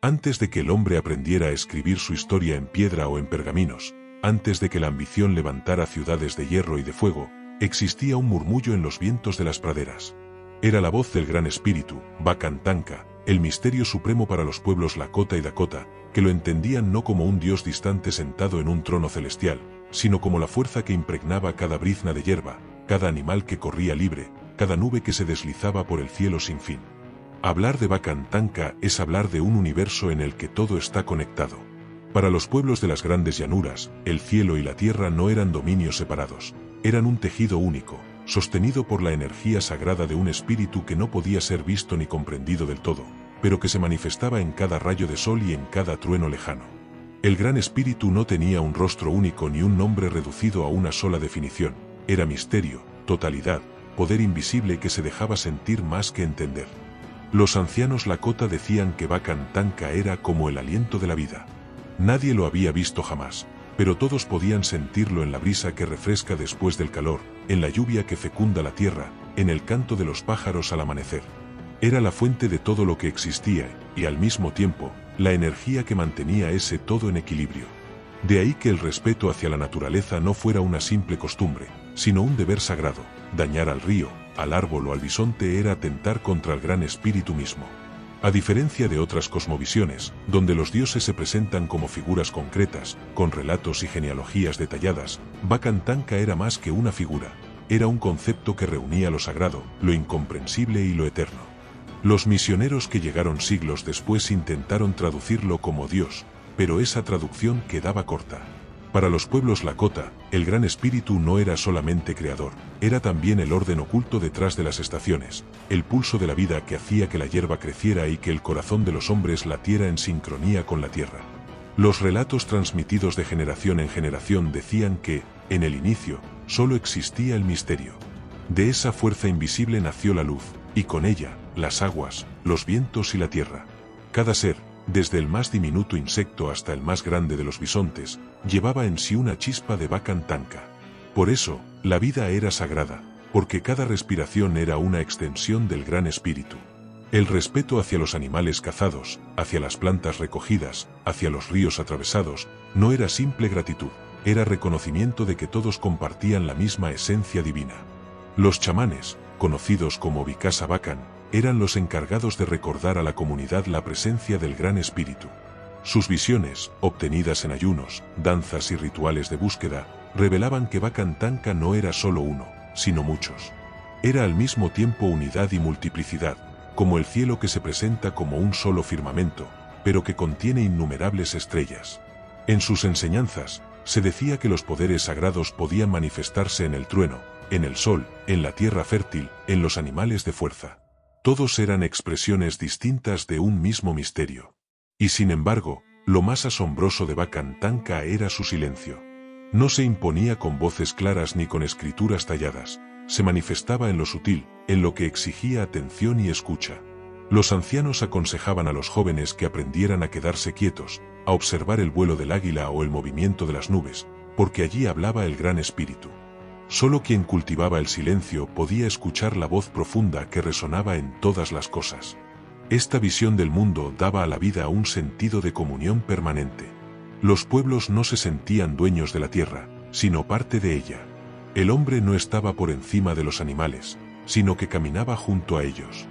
Antes de que el hombre aprendiera a escribir su historia en piedra o en pergaminos, antes de que la ambición levantara ciudades de hierro y de fuego, existía un murmullo en los vientos de las praderas. Era la voz del Gran Espíritu, Vacantanka, el misterio supremo para los pueblos Lakota y Dakota, que lo entendían no como un dios distante sentado en un trono celestial, sino como la fuerza que impregnaba cada brizna de hierba, cada animal que corría libre, cada nube que se deslizaba por el cielo sin fin. Hablar de Vacantanka es hablar de un universo en el que todo está conectado. Para los pueblos de las grandes llanuras, el cielo y la tierra no eran dominios separados, eran un tejido único, sostenido por la energía sagrada de un espíritu que no podía ser visto ni comprendido del todo, pero que se manifestaba en cada rayo de sol y en cada trueno lejano. El Gran Espíritu no tenía un rostro único ni un nombre reducido a una sola definición, era misterio, totalidad, poder invisible que se dejaba sentir más que entender. Los ancianos Lakota decían que Vacantanka era como el aliento de la vida. Nadie lo había visto jamás, pero todos podían sentirlo en la brisa que refresca después del calor, en la lluvia que fecunda la tierra, en el canto de los pájaros al amanecer. Era la fuente de todo lo que existía, y al mismo tiempo, la energía que mantenía ese todo en equilibrio. De ahí que el respeto hacia la naturaleza no fuera una simple costumbre, sino un deber sagrado. Dañar al río, al árbol o al bisonte era atentar contra el Gran Espíritu mismo. A diferencia de otras cosmovisiones, donde los dioses se presentan como figuras concretas, con relatos y genealogías detalladas, Vacantanka era más que una figura, era un concepto que reunía lo sagrado, lo incomprensible y lo eterno. Los misioneros que llegaron siglos después intentaron traducirlo como Dios, pero esa traducción quedaba corta. Para los pueblos Lakota, el Gran Espíritu no era solamente creador, era también el orden oculto detrás de las estaciones, el pulso de la vida que hacía que la hierba creciera y que el corazón de los hombres latiera en sincronía con la tierra. Los relatos transmitidos de generación en generación decían que, en el inicio, solo existía el misterio. De esa fuerza invisible nació la luz, y con ella, las aguas, los vientos y la tierra. Cada ser, desde el más diminuto insecto hasta el más grande de los bisontes, llevaba en sí una chispa de Vacantanka. Por eso, la vida era sagrada, porque cada respiración era una extensión del Gran Espíritu. El respeto hacia los animales cazados, hacia las plantas recogidas, hacia los ríos atravesados, no era simple gratitud, era reconocimiento de que todos compartían la misma esencia divina. Los chamanes, conocidos como Vikasa Vacan, eran los encargados de recordar a la comunidad la presencia del Gran Espíritu. Sus visiones, obtenidas en ayunos, danzas y rituales de búsqueda, revelaban que Vacantanka no era solo uno, sino muchos. Era al mismo tiempo unidad y multiplicidad, como el cielo que se presenta como un solo firmamento, pero que contiene innumerables estrellas. En sus enseñanzas, se decía que los poderes sagrados podían manifestarse en el trueno, en el sol, en la tierra fértil, en los animales de fuerza. Todos eran expresiones distintas de un mismo misterio. Y sin embargo, lo más asombroso de Vacantanka era su silencio. No se imponía con voces claras ni con escrituras talladas, se manifestaba en lo sutil, en lo que exigía atención y escucha. Los ancianos aconsejaban a los jóvenes que aprendieran a quedarse quietos, a observar el vuelo del águila o el movimiento de las nubes, porque allí hablaba el Gran Espíritu. Solo quien cultivaba el silencio podía escuchar la voz profunda que resonaba en todas las cosas. Esta visión del mundo daba a la vida un sentido de comunión permanente. Los pueblos no se sentían dueños de la tierra, sino parte de ella. El hombre no estaba por encima de los animales, sino que caminaba junto a ellos.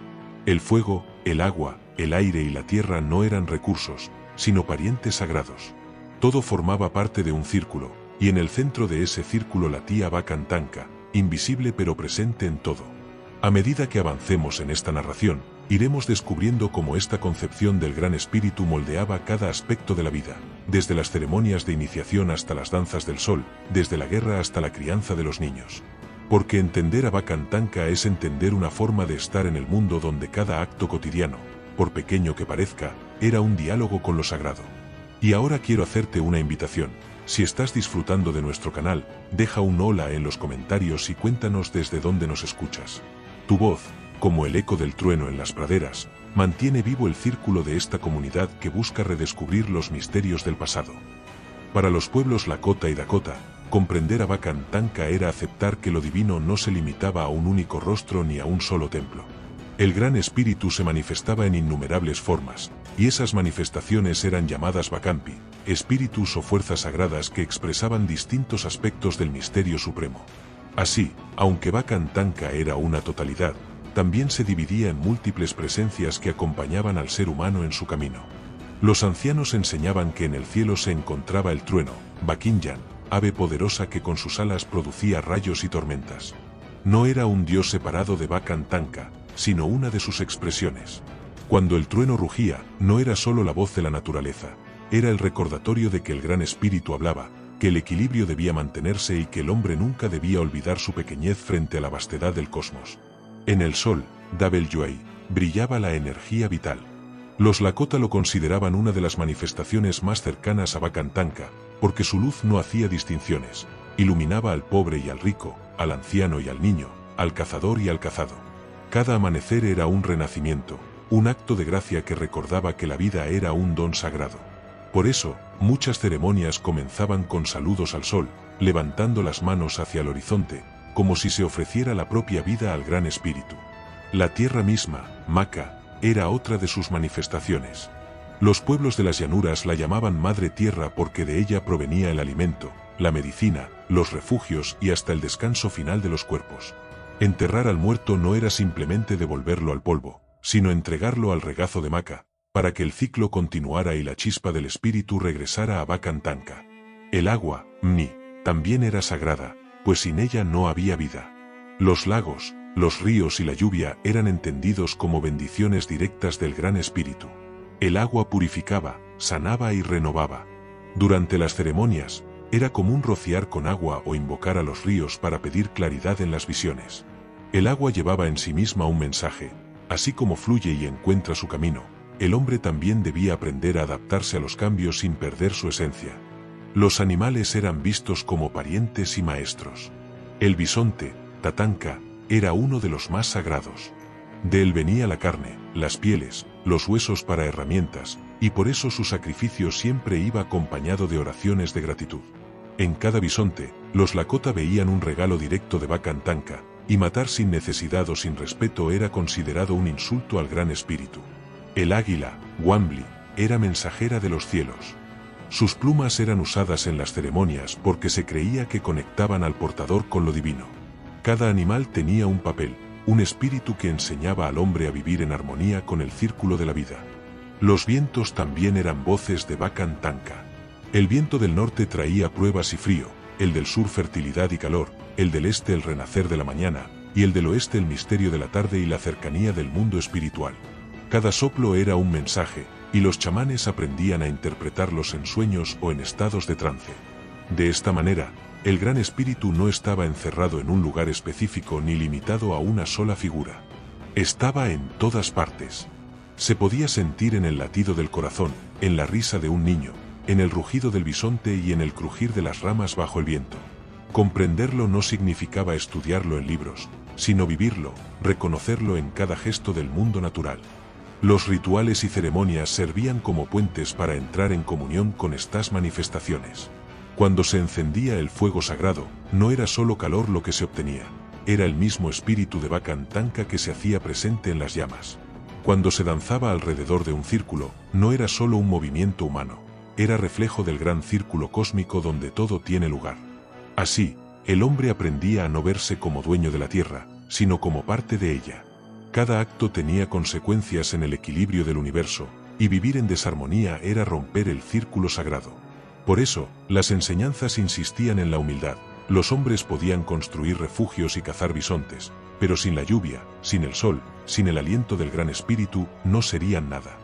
El fuego, el agua, el aire y la tierra no eran recursos, sino parientes sagrados. Todo formaba parte de un círculo, y en el centro de ese círculo latía Vacantanka, invisible pero presente en todo. A medida que avancemos en esta narración, iremos descubriendo cómo esta concepción del Gran Espíritu moldeaba cada aspecto de la vida, desde las ceremonias de iniciación hasta las danzas del sol, desde la guerra hasta la crianza de los niños. Porque entender a Vacantanka es entender una forma de estar en el mundo donde cada acto cotidiano, por pequeño que parezca, era un diálogo con lo sagrado. Y ahora quiero hacerte una invitación. Si estás disfrutando de nuestro canal, deja un hola en los comentarios y cuéntanos desde dónde nos escuchas. Tu voz, como el eco del trueno en las praderas, mantiene vivo el círculo de esta comunidad que busca redescubrir los misterios del pasado. Para los pueblos Lakota y Dakota, comprender a Vacantanka era aceptar que lo divino no se limitaba a un único rostro ni a un solo templo. El Gran Espíritu se manifestaba en innumerables formas, y esas manifestaciones eran llamadas Bakampi, espíritus o fuerzas sagradas que expresaban distintos aspectos del misterio supremo. Así, aunque Bakan Tanka era una totalidad, también se dividía en múltiples presencias que acompañaban al ser humano en su camino. Los ancianos enseñaban que en el cielo se encontraba el trueno, Bakinyan, ave poderosa que con sus alas producía rayos y tormentas. No era un dios separado de Bakan Tanka, sino una de sus expresiones. Cuando el trueno rugía, no era solo la voz de la naturaleza, era el recordatorio de que el Gran Espíritu hablaba, que el equilibrio debía mantenerse y que el hombre nunca debía olvidar su pequeñez frente a la vastedad del cosmos. En el sol, Dabelyuei, brillaba la energía vital. Los Lakota lo consideraban una de las manifestaciones más cercanas a Bakan Tanka, porque su luz no hacía distinciones, iluminaba al pobre y al rico, al anciano y al niño, al cazador y al cazado. Cada amanecer era un renacimiento, un acto de gracia que recordaba que la vida era un don sagrado. Por eso, muchas ceremonias comenzaban con saludos al sol, levantando las manos hacia el horizonte, como si se ofreciera la propia vida al Gran Espíritu. La tierra misma, Maka, era otra de sus manifestaciones. Los pueblos de las llanuras la llamaban Madre Tierra porque de ella provenía el alimento, la medicina, los refugios y hasta el descanso final de los cuerpos. Enterrar al muerto no era simplemente devolverlo al polvo, sino entregarlo al regazo de Maka, para que el ciclo continuara y la chispa del espíritu regresara a Bakan Tanka. El agua, Mni, también era sagrada, pues sin ella no había vida. Los lagos, los ríos y la lluvia eran entendidos como bendiciones directas del Gran Espíritu. El agua purificaba, sanaba y renovaba. Durante las ceremonias, era común rociar con agua o invocar a los ríos para pedir claridad en las visiones. El agua llevaba en sí misma un mensaje, así como fluye y encuentra su camino. El hombre también debía aprender a adaptarse a los cambios sin perder su esencia. Los animales eran vistos como parientes y maestros. El bisonte, Tatanka, era uno de los más sagrados. De él venía la carne, las pieles, los huesos para herramientas, y por eso su sacrificio siempre iba acompañado de oraciones de gratitud. En cada bisonte, los Lakota veían un regalo directo de Bakan Tanka, y matar sin necesidad o sin respeto era considerado un insulto al Gran Espíritu. El águila, Wambli, era mensajera de los cielos. Sus plumas eran usadas en las ceremonias porque se creía que conectaban al portador con lo divino. Cada animal tenía un papel, un espíritu que enseñaba al hombre a vivir en armonía con el círculo de la vida. Los vientos también eran voces de Bakan Tanka. El viento del norte traía pruebas y frío, el del sur fertilidad y calor, el del este el renacer de la mañana, y el del oeste el misterio de la tarde y la cercanía del mundo espiritual. Cada soplo era un mensaje, y los chamanes aprendían a interpretarlos en sueños o en estados de trance. De esta manera, el Gran Espíritu no estaba encerrado en un lugar específico ni limitado a una sola figura. Estaba en todas partes. Se podía sentir en el latido del corazón, en la risa de un niño, en el rugido del bisonte y en el crujir de las ramas bajo el viento. Comprenderlo no significaba estudiarlo en libros, sino vivirlo, reconocerlo en cada gesto del mundo natural. Los rituales y ceremonias servían como puentes para entrar en comunión con estas manifestaciones. Cuando se encendía el fuego sagrado, no era solo calor lo que se obtenía, era el mismo espíritu de Bakan Tanka que se hacía presente en las llamas. Cuando se danzaba alrededor de un círculo, no era solo un movimiento humano, era reflejo del gran círculo cósmico donde todo tiene lugar. Así, el hombre aprendía a no verse como dueño de la tierra, sino como parte de ella. Cada acto tenía consecuencias en el equilibrio del universo, y vivir en desarmonía era romper el círculo sagrado. Por eso, las enseñanzas insistían en la humildad. Los hombres podían construir refugios y cazar bisontes, pero sin la lluvia, sin el sol, sin el aliento del Gran Espíritu, no serían nada.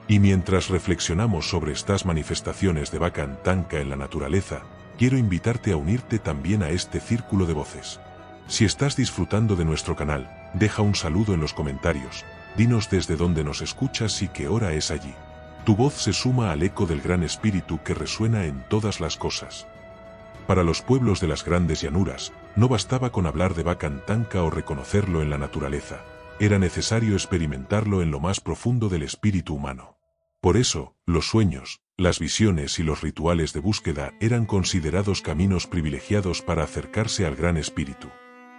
Y mientras reflexionamos sobre estas manifestaciones de Bakan Tanka en la naturaleza, quiero invitarte a unirte también a este círculo de voces. Si estás disfrutando de nuestro canal, deja un saludo en los comentarios, dinos desde dónde nos escuchas y qué hora es allí. Tu voz se suma al eco del Gran Espíritu que resuena en todas las cosas. Para los pueblos de las grandes llanuras, no bastaba con hablar de Bakan Tanka o reconocerlo en la naturaleza, era necesario experimentarlo en lo más profundo del espíritu humano. Por eso, los sueños, las visiones y los rituales de búsqueda eran considerados caminos privilegiados para acercarse al Gran Espíritu.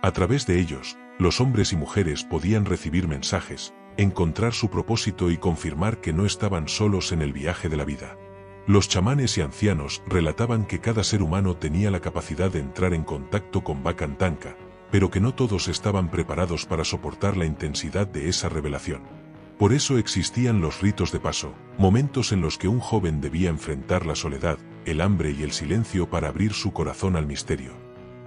A través de ellos, los hombres y mujeres podían recibir mensajes, encontrar su propósito y confirmar que no estaban solos en el viaje de la vida. Los chamanes y ancianos relataban que cada ser humano tenía la capacidad de entrar en contacto con Bakan Tanka, pero que no todos estaban preparados para soportar la intensidad de esa revelación. Por eso existían los ritos de paso, momentos en los que un joven debía enfrentar la soledad, el hambre y el silencio para abrir su corazón al misterio.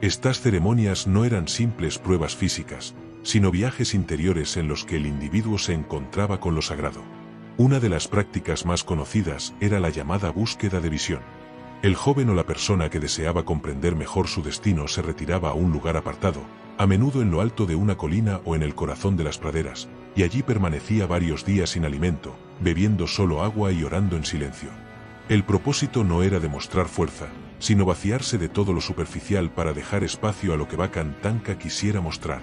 Estas ceremonias no eran simples pruebas físicas, sino viajes interiores en los que el individuo se encontraba con lo sagrado. Una de las prácticas más conocidas era la llamada búsqueda de visión. El joven o la persona que deseaba comprender mejor su destino se retiraba a un lugar apartado, a menudo en lo alto de una colina o en el corazón de las praderas, y allí permanecía varios días sin alimento, bebiendo solo agua y orando en silencio. El propósito no era demostrar fuerza, sino vaciarse de todo lo superficial para dejar espacio a lo que Bakan Tanka quisiera mostrar.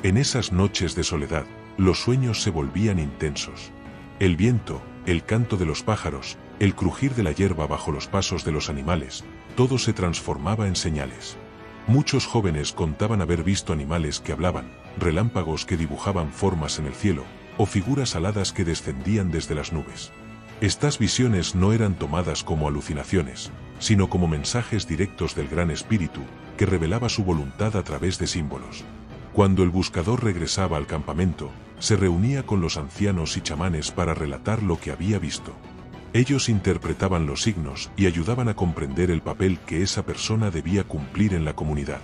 En esas noches de soledad, los sueños se volvían intensos. El viento, el canto de los pájaros, el crujir de la hierba bajo los pasos de los animales, todo se transformaba en señales. Muchos jóvenes contaban haber visto animales que hablaban, relámpagos que dibujaban formas en el cielo, o figuras aladas que descendían desde las nubes. Estas visiones no eran tomadas como alucinaciones, sino como mensajes directos del Gran Espíritu, que revelaba su voluntad a través de símbolos. Cuando el buscador regresaba al campamento, se reunía con los ancianos y chamanes para relatar lo que había visto. Ellos interpretaban los signos y ayudaban a comprender el papel que esa persona debía cumplir en la comunidad.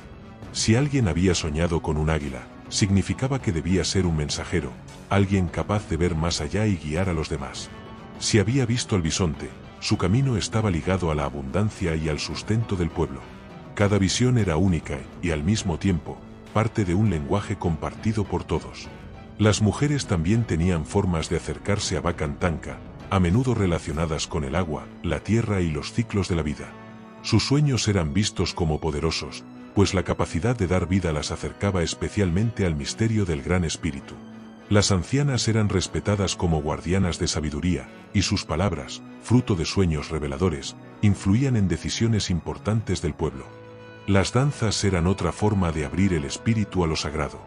Si alguien había soñado con un águila, significaba que debía ser un mensajero, alguien capaz de ver más allá y guiar a los demás. Si había visto al bisonte, su camino estaba ligado a la abundancia y al sustento del pueblo. Cada visión era única y, al mismo tiempo, parte de un lenguaje compartido por todos. Las mujeres también tenían formas de acercarse a Bakan Tanka, a menudo relacionadas con el agua, la tierra y los ciclos de la vida. Sus sueños eran vistos como poderosos, pues la capacidad de dar vida las acercaba especialmente al misterio del Gran Espíritu. Las ancianas eran respetadas como guardianas de sabiduría, y sus palabras, fruto de sueños reveladores, influían en decisiones importantes del pueblo. Las danzas eran otra forma de abrir el espíritu a lo sagrado.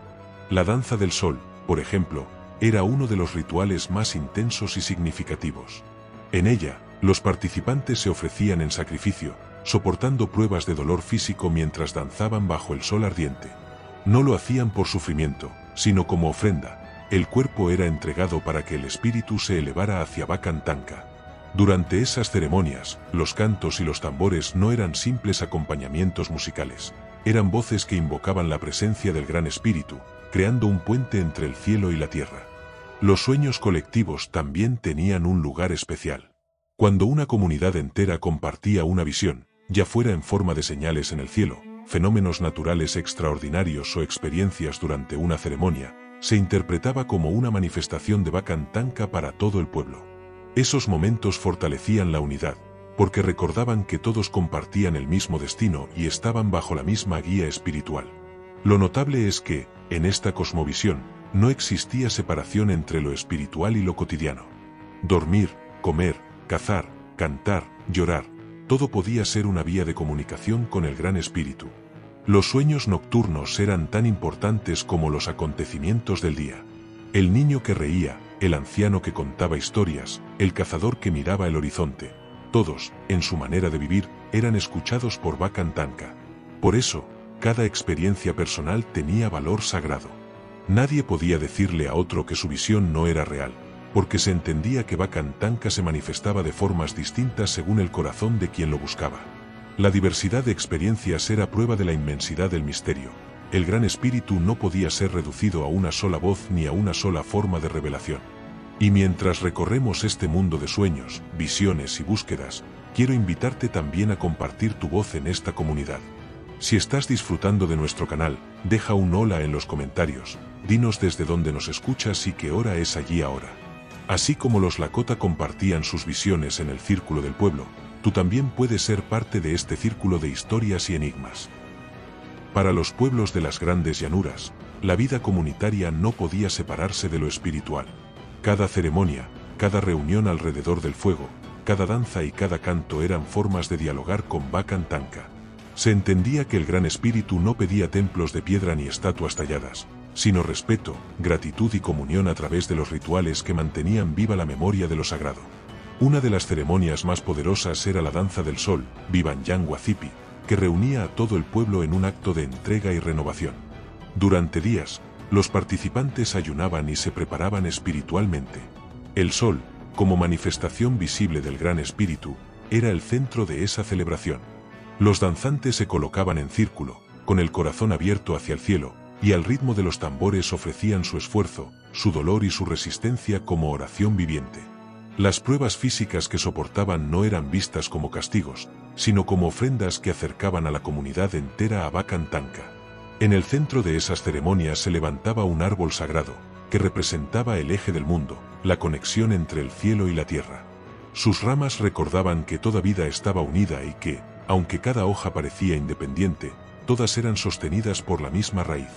La danza del sol, por ejemplo, era uno de los rituales más intensos y significativos. En ella, los participantes se ofrecían en sacrificio, soportando pruebas de dolor físico mientras danzaban bajo el sol ardiente. No lo hacían por sufrimiento, sino como ofrenda. El cuerpo era entregado para que el espíritu se elevara hacia Bakan Tanka. Durante esas ceremonias, los cantos y los tambores no eran simples acompañamientos musicales, eran voces que invocaban la presencia del Gran Espíritu, creando un puente entre el cielo y la tierra. Los sueños colectivos también tenían un lugar especial. Cuando una comunidad entera compartía una visión, ya fuera en forma de señales en el cielo, fenómenos naturales extraordinarios o experiencias durante una ceremonia, se interpretaba como una manifestación de Bakan Tanka para todo el pueblo. Esos momentos fortalecían la unidad, porque recordaban que todos compartían el mismo destino y estaban bajo la misma guía espiritual. Lo notable es que, en esta cosmovisión, no existía separación entre lo espiritual y lo cotidiano. Dormir, comer, cazar, cantar, llorar, todo podía ser una vía de comunicación con el Gran Espíritu. Los sueños nocturnos eran tan importantes como los acontecimientos del día. El niño que reía, el anciano que contaba historias, el cazador que miraba el horizonte, todos, en su manera de vivir, eran escuchados por Bakan Tanka. Por eso, cada experiencia personal tenía valor sagrado. Nadie podía decirle a otro que su visión no era real, porque se entendía que Bakan Tanka se manifestaba de formas distintas según el corazón de quien lo buscaba. La diversidad de experiencias era prueba de la inmensidad del misterio. El Gran Espíritu no podía ser reducido a una sola voz ni a una sola forma de revelación. Y mientras recorremos este mundo de sueños, visiones y búsquedas, quiero invitarte también a compartir tu voz en esta comunidad. Si estás disfrutando de nuestro canal, deja un hola en los comentarios, dinos desde dónde nos escuchas y qué hora es allí ahora. Así como los Lakota compartían sus visiones en el círculo del pueblo, tú también puedes ser parte de este círculo de historias y enigmas. Para los pueblos de las grandes llanuras, la vida comunitaria no podía separarse de lo espiritual. Cada ceremonia, cada reunión alrededor del fuego, cada danza y cada canto eran formas de dialogar con Bakan Tanka. Se entendía que el Gran Espíritu no pedía templos de piedra ni estatuas talladas, sino respeto, gratitud y comunión a través de los rituales que mantenían viva la memoria de lo sagrado. Una de las ceremonias más poderosas era la danza del sol, Vivanyan Wacipi, que reunía a todo el pueblo en un acto de entrega y renovación. Durante días, los participantes ayunaban y se preparaban espiritualmente. El sol, como manifestación visible del Gran Espíritu, era el centro de esa celebración. Los danzantes se colocaban en círculo, con el corazón abierto hacia el cielo, y al ritmo de los tambores ofrecían su esfuerzo, su dolor y su resistencia como oración viviente. Las pruebas físicas que soportaban no eran vistas como castigos, sino como ofrendas que acercaban a la comunidad entera a Bakan Tanka. En el centro de esas ceremonias se levantaba un árbol sagrado, que representaba el eje del mundo, la conexión entre el cielo y la tierra. Sus ramas recordaban que toda vida estaba unida y que, aunque cada hoja parecía independiente, todas eran sostenidas por la misma raíz.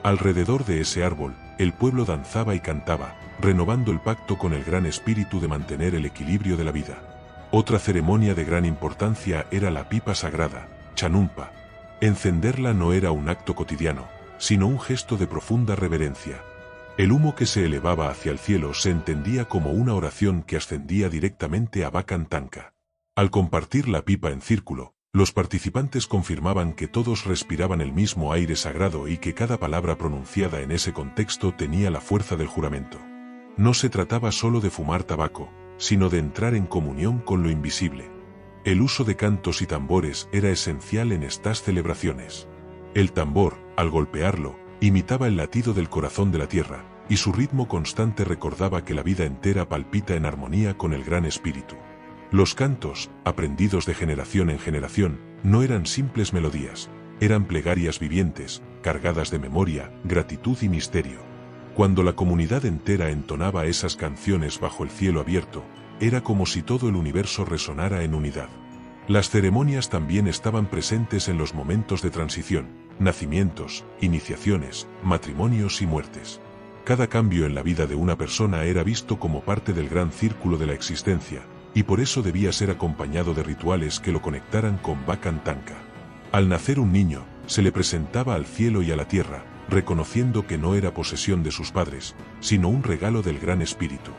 Alrededor de ese árbol, el pueblo danzaba y cantaba, renovando el pacto con el gran espíritu de mantener el equilibrio de la vida. Otra ceremonia de gran importancia era la pipa sagrada, Chanumpa. Encenderla no era un acto cotidiano, sino un gesto de profunda reverencia. El humo que se elevaba hacia el cielo se entendía como una oración que ascendía directamente a Bakan Tanka. Al compartir la pipa en círculo, los participantes confirmaban que todos respiraban el mismo aire sagrado y que cada palabra pronunciada en ese contexto tenía la fuerza del juramento. No se trataba solo de fumar tabaco, sino de entrar en comunión con lo invisible. El uso de cantos y tambores era esencial en estas celebraciones. El tambor, al golpearlo, imitaba el latido del corazón de la tierra, y su ritmo constante recordaba que la vida entera palpita en armonía con el Gran Espíritu. Los cantos, aprendidos de generación en generación, no eran simples melodías, eran plegarias vivientes, cargadas de memoria, gratitud y misterio. Cuando la comunidad entera entonaba esas canciones bajo el cielo abierto, era como si todo el universo resonara en unidad. Las ceremonias también estaban presentes en los momentos de transición, nacimientos, iniciaciones, matrimonios y muertes. Cada cambio en la vida de una persona era visto como parte del gran círculo de la existencia, y por eso debía ser acompañado de rituales que lo conectaran con Bakan Tanka. Al nacer un niño, se le presentaba al cielo y a la tierra, reconociendo que no era posesión de sus padres, sino un regalo del Gran Espíritu.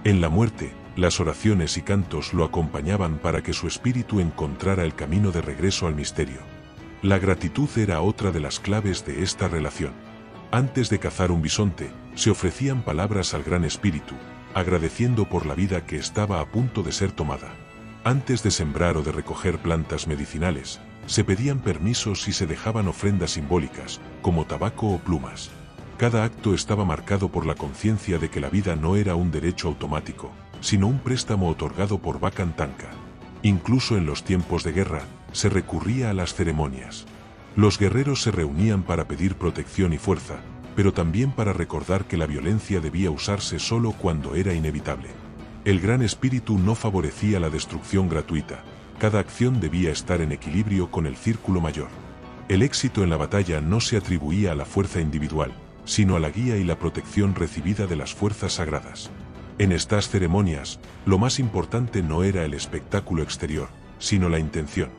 En la muerte, las oraciones y cantos lo acompañaban para que su espíritu encontrara el camino de regreso al misterio. La gratitud era otra de las claves de esta relación. Antes de cazar un bisonte, se ofrecían palabras al Gran Espíritu, agradeciendo por la vida que estaba a punto de ser tomada. Antes de sembrar o de recoger plantas medicinales, se pedían permisos y se dejaban ofrendas simbólicas, como tabaco o plumas. Cada acto estaba marcado por la conciencia de que la vida no era un derecho automático, sino un préstamo otorgado por Bakan Tanka. Incluso en los tiempos de guerra, se recurría a las ceremonias. Los guerreros se reunían para pedir protección y fuerza, pero también para recordar que la violencia debía usarse solo cuando era inevitable. El Gran Espíritu no favorecía la destrucción gratuita, cada acción debía estar en equilibrio con el círculo mayor. El éxito en la batalla no se atribuía a la fuerza individual, sino a la guía y la protección recibida de las fuerzas sagradas. En estas ceremonias, lo más importante no era el espectáculo exterior, sino la intención.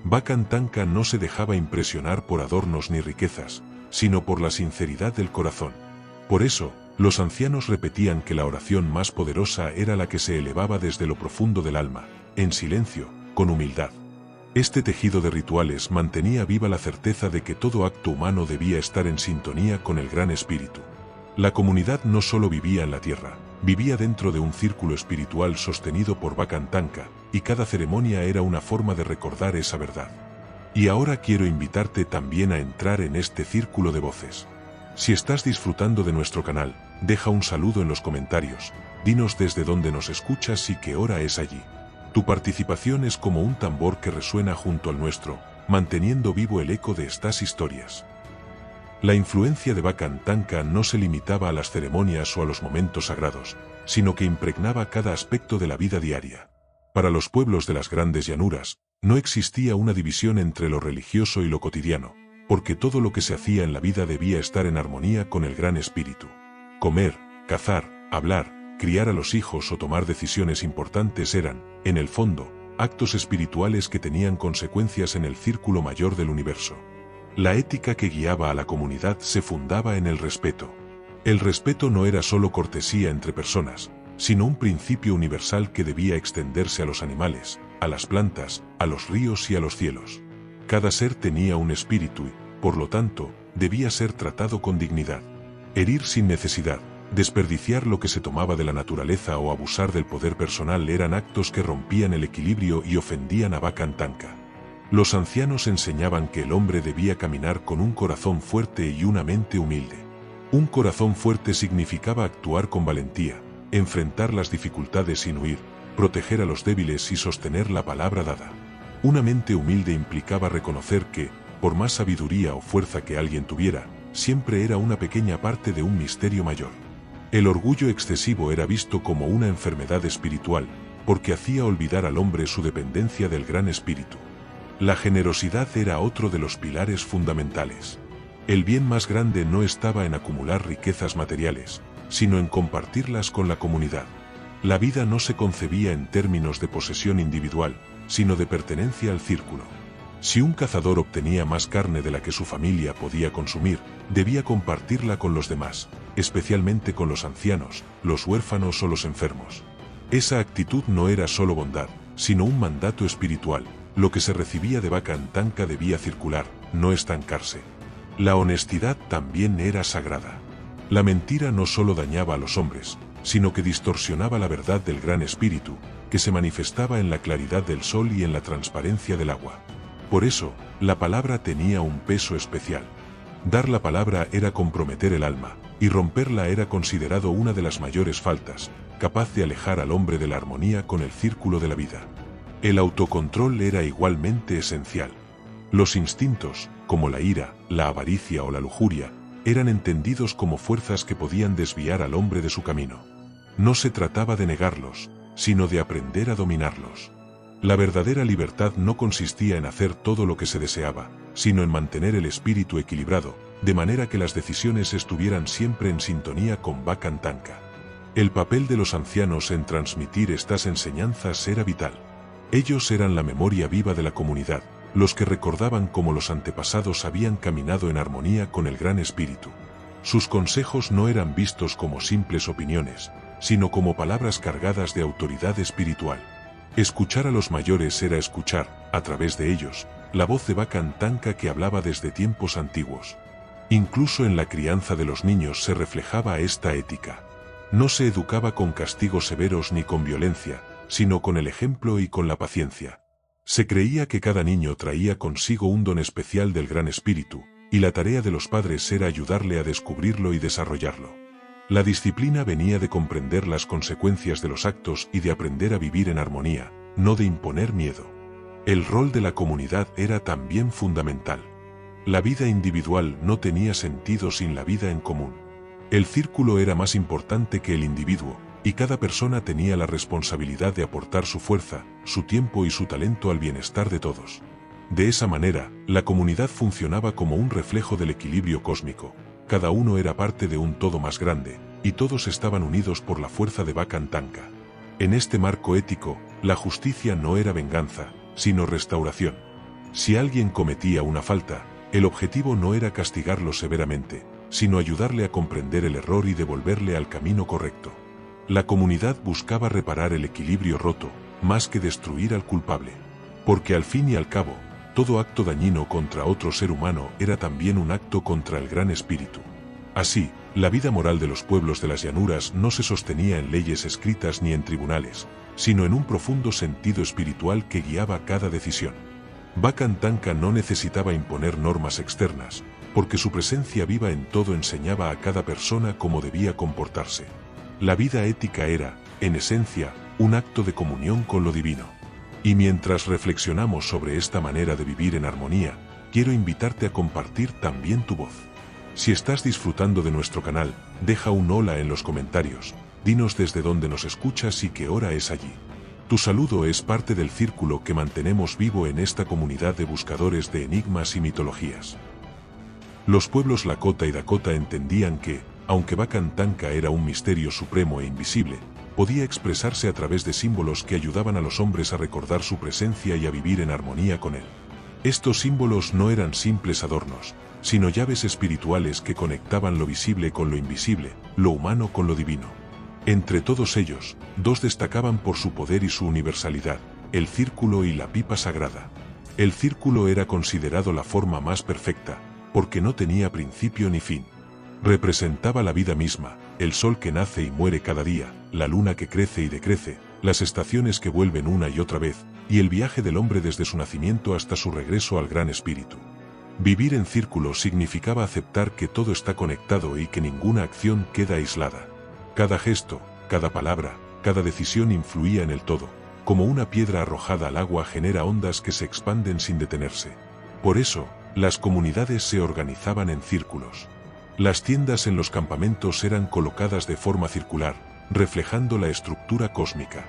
Bakan Tanka no se dejaba impresionar por adornos ni riquezas, sino por la sinceridad del corazón. Por eso, los ancianos repetían que la oración más poderosa era la que se elevaba desde lo profundo del alma, en silencio, con humildad. Este tejido de rituales mantenía viva la certeza de que todo acto humano debía estar en sintonía con el Gran Espíritu. La comunidad no solo vivía en la tierra, vivía dentro de un círculo espiritual sostenido por Bakan Tanka, y cada ceremonia era una forma de recordar esa verdad. Y ahora quiero invitarte también a entrar en este círculo de voces. Si estás disfrutando de nuestro canal, deja un saludo en los comentarios, dinos desde dónde nos escuchas y qué hora es allí. Tu participación es como un tambor que resuena junto al nuestro, manteniendo vivo el eco de estas historias. La influencia de Bakan Tanka no se limitaba a las ceremonias o a los momentos sagrados, sino que impregnaba cada aspecto de la vida diaria. Para los pueblos de las grandes llanuras, no existía una división entre lo religioso y lo cotidiano, porque todo lo que se hacía en la vida debía estar en armonía con el Gran Espíritu. Comer, cazar, hablar, criar a los hijos o tomar decisiones importantes eran, en el fondo, actos espirituales que tenían consecuencias en el círculo mayor del universo. La ética que guiaba a la comunidad se fundaba en el respeto. El respeto no era solo cortesía entre personas, sino un principio universal que debía extenderse a los animales, a las plantas, a los ríos y a los cielos. Cada ser tenía un espíritu y, por lo tanto, debía ser tratado con dignidad. Herir sin necesidad, desperdiciar lo que se tomaba de la naturaleza o abusar del poder personal eran actos que rompían el equilibrio y ofendían a Bakan Tanka. Los ancianos enseñaban que el hombre debía caminar con un corazón fuerte y una mente humilde. Un corazón fuerte significaba actuar con valentía, enfrentar las dificultades sin huir, proteger a los débiles y sostener la palabra dada. Una mente humilde implicaba reconocer que, por más sabiduría o fuerza que alguien tuviera, siempre era una pequeña parte de un misterio mayor. El orgullo excesivo era visto como una enfermedad espiritual, porque hacía olvidar al hombre su dependencia del gran espíritu. La generosidad era otro de los pilares fundamentales. El bien más grande no estaba en acumular riquezas materiales, sino en compartirlas con la comunidad. La vida no se concebía en términos de posesión individual, sino de pertenencia al círculo. Si un cazador obtenía más carne de la que su familia podía consumir, debía compartirla con los demás, especialmente con los ancianos, los huérfanos o los enfermos. Esa actitud no era solo bondad, sino un mandato espiritual. Lo que se recibía de Bakan Tanka debía circular, no estancarse. La honestidad también era sagrada. La mentira no solo dañaba a los hombres, sino que distorsionaba la verdad del gran espíritu, que se manifestaba en la claridad del sol y en la transparencia del agua. Por eso, la palabra tenía un peso especial. Dar la palabra era comprometer el alma, y romperla era considerado una de las mayores faltas, capaz de alejar al hombre de la armonía con el círculo de la vida. El autocontrol era igualmente esencial. Los instintos, como la ira, la avaricia o la lujuria, eran entendidos como fuerzas que podían desviar al hombre de su camino. No se trataba de negarlos, sino de aprender a dominarlos. La verdadera libertad no consistía en hacer todo lo que se deseaba, sino en mantener el espíritu equilibrado, de manera que las decisiones estuvieran siempre en sintonía con Bakan Tanka. El papel de los ancianos en transmitir estas enseñanzas era vital. Ellos eran la memoria viva de la comunidad, los que recordaban cómo los antepasados habían caminado en armonía con el gran espíritu. Sus consejos no eran vistos como simples opiniones, sino como palabras cargadas de autoridad espiritual. Escuchar a los mayores era escuchar, a través de ellos, la voz de Bakan Tanka que hablaba desde tiempos antiguos. Incluso en la crianza de los niños se reflejaba esta ética. No se educaba con castigos severos ni con violencia, sino con el ejemplo y con la paciencia. Se creía que cada niño traía consigo un don especial del gran espíritu, y la tarea de los padres era ayudarle a descubrirlo y desarrollarlo. La disciplina venía de comprender las consecuencias de los actos y de aprender a vivir en armonía, no de imponer miedo. El rol de la comunidad era también fundamental. La vida individual no tenía sentido sin la vida en común. El círculo era más importante que el individuo, y cada persona tenía la responsabilidad de aportar su fuerza, su tiempo y su talento al bienestar de todos. De esa manera, la comunidad funcionaba como un reflejo del equilibrio cósmico. Cada uno era parte de un todo más grande, y todos estaban unidos por la fuerza de Bakan Tanka. En este marco ético, la justicia no era venganza, sino restauración. Si alguien cometía una falta, el objetivo no era castigarlo severamente, sino ayudarle a comprender el error y devolverle al camino correcto. La comunidad buscaba reparar el equilibrio roto, más que destruir al culpable. Porque al fin y al cabo, todo acto dañino contra otro ser humano era también un acto contra el gran espíritu. Así, la vida moral de los pueblos de las llanuras no se sostenía en leyes escritas ni en tribunales, sino en un profundo sentido espiritual que guiaba cada decisión. Bakan Tanka no necesitaba imponer normas externas, porque su presencia viva en todo enseñaba a cada persona cómo debía comportarse. La vida ética era, en esencia, un acto de comunión con lo divino. Y mientras reflexionamos sobre esta manera de vivir en armonía, quiero invitarte a compartir también tu voz. Si estás disfrutando de nuestro canal, deja un hola en los comentarios, dinos desde dónde nos escuchas y qué hora es allí. Tu saludo es parte del círculo que mantenemos vivo en esta comunidad de buscadores de enigmas y mitologías. Los pueblos Lakota y Dakota entendían que, aunque Bakan Tanka era un misterio supremo e invisible, podía expresarse a través de símbolos que ayudaban a los hombres a recordar su presencia y a vivir en armonía con él. Estos símbolos no eran simples adornos, sino llaves espirituales que conectaban lo visible con lo invisible, lo humano con lo divino. Entre todos ellos, dos destacaban por su poder y su universalidad: el círculo y la pipa sagrada. El círculo era considerado la forma más perfecta, porque no tenía principio ni fin. Representaba la vida misma, el sol que nace y muere cada día, la luna que crece y decrece, las estaciones que vuelven una y otra vez, y el viaje del hombre desde su nacimiento hasta su regreso al Gran Espíritu. Vivir en círculo significaba aceptar que todo está conectado y que ninguna acción queda aislada. Cada gesto, cada palabra, cada decisión influía en el todo. Como una piedra arrojada al agua genera ondas que se expanden sin detenerse. Por eso, las comunidades se organizaban en círculos. Las tiendas en los campamentos eran colocadas de forma circular, reflejando la estructura cósmica.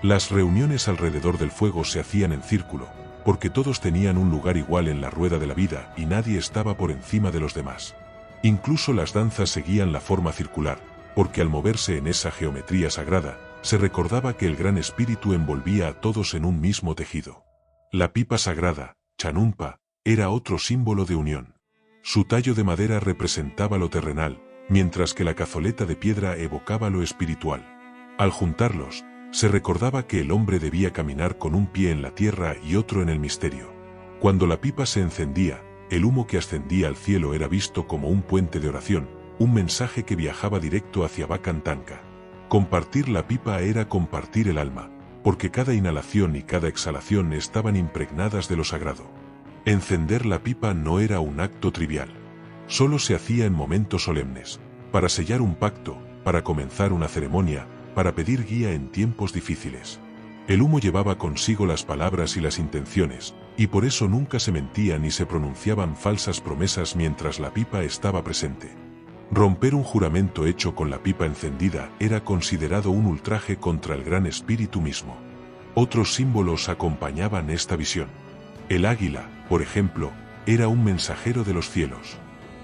Las reuniones alrededor del fuego se hacían en círculo, porque todos tenían un lugar igual en la rueda de la vida y nadie estaba por encima de los demás. Incluso las danzas seguían la forma circular, porque al moverse en esa geometría sagrada, se recordaba que el Gran Espíritu envolvía a todos en un mismo tejido. La pipa sagrada, Chanunpa, era otro símbolo de unión. Su tallo de madera representaba lo terrenal, mientras que la cazoleta de piedra evocaba lo espiritual. Al juntarlos, se recordaba que el hombre debía caminar con un pie en la tierra y otro en el misterio. Cuando la pipa se encendía, el humo que ascendía al cielo era visto como un puente de oración, un mensaje que viajaba directo hacia Bakan Tanka. Compartir la pipa era compartir el alma, porque cada inhalación y cada exhalación estaban impregnadas de lo sagrado. Encender la pipa no era un acto trivial. Solo se hacía en momentos solemnes, para sellar un pacto, para comenzar una ceremonia, para pedir guía en tiempos difíciles. El humo llevaba consigo las palabras y las intenciones, y por eso nunca se mentía ni se pronunciaban falsas promesas mientras la pipa estaba presente. Romper un juramento hecho con la pipa encendida era considerado un ultraje contra el Gran Espíritu mismo. Otros símbolos acompañaban esta visión. El águila, por ejemplo, era un mensajero de los cielos.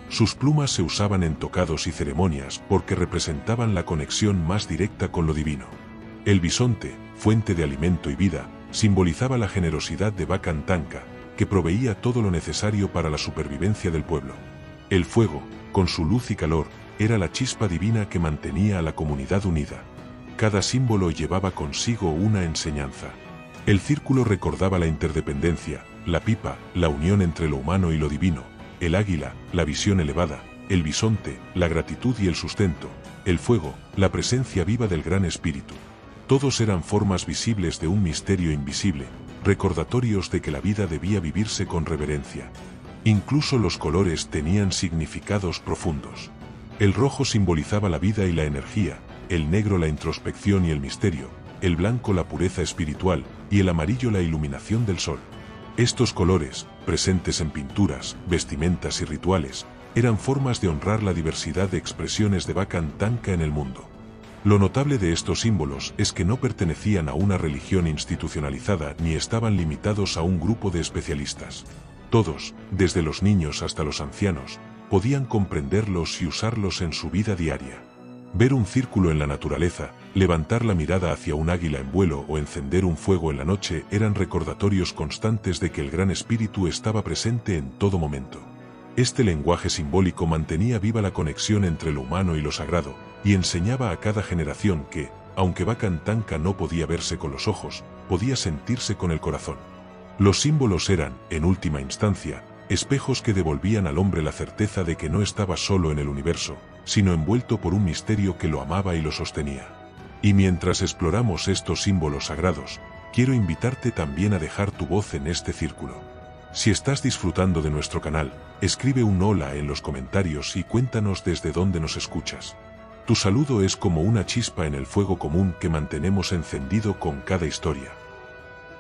Sus plumas se usaban en tocados y ceremonias porque representaban la conexión más directa con lo divino. El bisonte, fuente de alimento y vida, simbolizaba la generosidad de Bakan Tanka, que proveía todo lo necesario para la supervivencia del pueblo. El fuego, con su luz y calor, era la chispa divina que mantenía a la comunidad unida. Cada símbolo llevaba consigo una enseñanza. El círculo recordaba la interdependencia, la pipa, la unión entre lo humano y lo divino, el águila, la visión elevada, el bisonte, la gratitud y el sustento, el fuego, la presencia viva del Gran Espíritu. Todos eran formas visibles de un misterio invisible, recordatorios de que la vida debía vivirse con reverencia. Incluso los colores tenían significados profundos. El rojo simbolizaba la vida y la energía, el negro la introspección y el misterio, el blanco la pureza espiritual y el amarillo la iluminación del sol. Estos colores, presentes en pinturas, vestimentas y rituales, eran formas de honrar la diversidad de expresiones de Bakan Tanka en el mundo. Lo notable de estos símbolos es que no pertenecían a una religión institucionalizada ni estaban limitados a un grupo de especialistas. Todos, desde los niños hasta los ancianos, podían comprenderlos y usarlos en su vida diaria. Ver un círculo en la naturaleza, levantar la mirada hacia un águila en vuelo o encender un fuego en la noche eran recordatorios constantes de que el Gran Espíritu estaba presente en todo momento. Este lenguaje simbólico mantenía viva la conexión entre lo humano y lo sagrado, y enseñaba a cada generación que, aunque Bakan Tanka no podía verse con los ojos, podía sentirse con el corazón. Los símbolos eran, en última instancia, espejos que devolvían al hombre la certeza de que no estaba solo en el universo, sino envuelto por un misterio que lo amaba y lo sostenía. Y mientras exploramos estos símbolos sagrados, quiero invitarte también a dejar tu voz en este círculo. Si estás disfrutando de nuestro canal, escribe un hola en los comentarios y cuéntanos desde dónde nos escuchas. Tu saludo es como una chispa en el fuego común que mantenemos encendido con cada historia.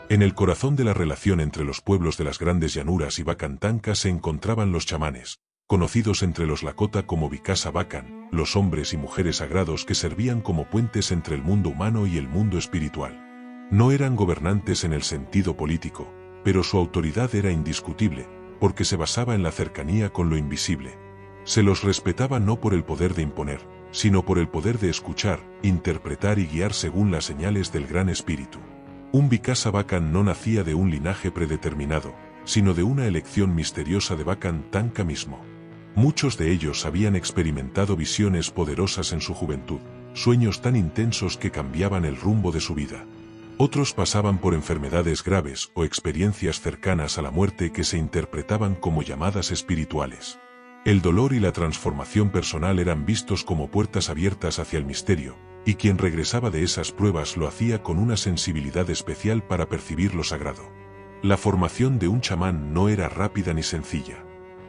En el corazón de la relación entre los pueblos de las grandes llanuras y Bakan Tanka se encontraban los chamanes, conocidos entre los Lakota como Vikasa Bakan, los hombres y mujeres sagrados que servían como puentes entre el mundo humano y el mundo espiritual. No eran gobernantes en el sentido político, pero su autoridad era indiscutible, porque se basaba en la cercanía con lo invisible. Se los respetaba no por el poder de imponer, sino por el poder de escuchar, interpretar y guiar según las señales del Gran Espíritu. Un Vikasa Bakan no nacía de un linaje predeterminado, sino de una elección misteriosa de Bacan Tanka mismo. Muchos de ellos habían experimentado visiones poderosas en su juventud, sueños tan intensos que cambiaban el rumbo de su vida. Otros pasaban por enfermedades graves o experiencias cercanas a la muerte que se interpretaban como llamadas espirituales. El dolor y la transformación personal eran vistos como puertas abiertas hacia el misterio, y quien regresaba de esas pruebas lo hacía con una sensibilidad especial para percibir lo sagrado. La formación de un chamán no era rápida ni sencilla.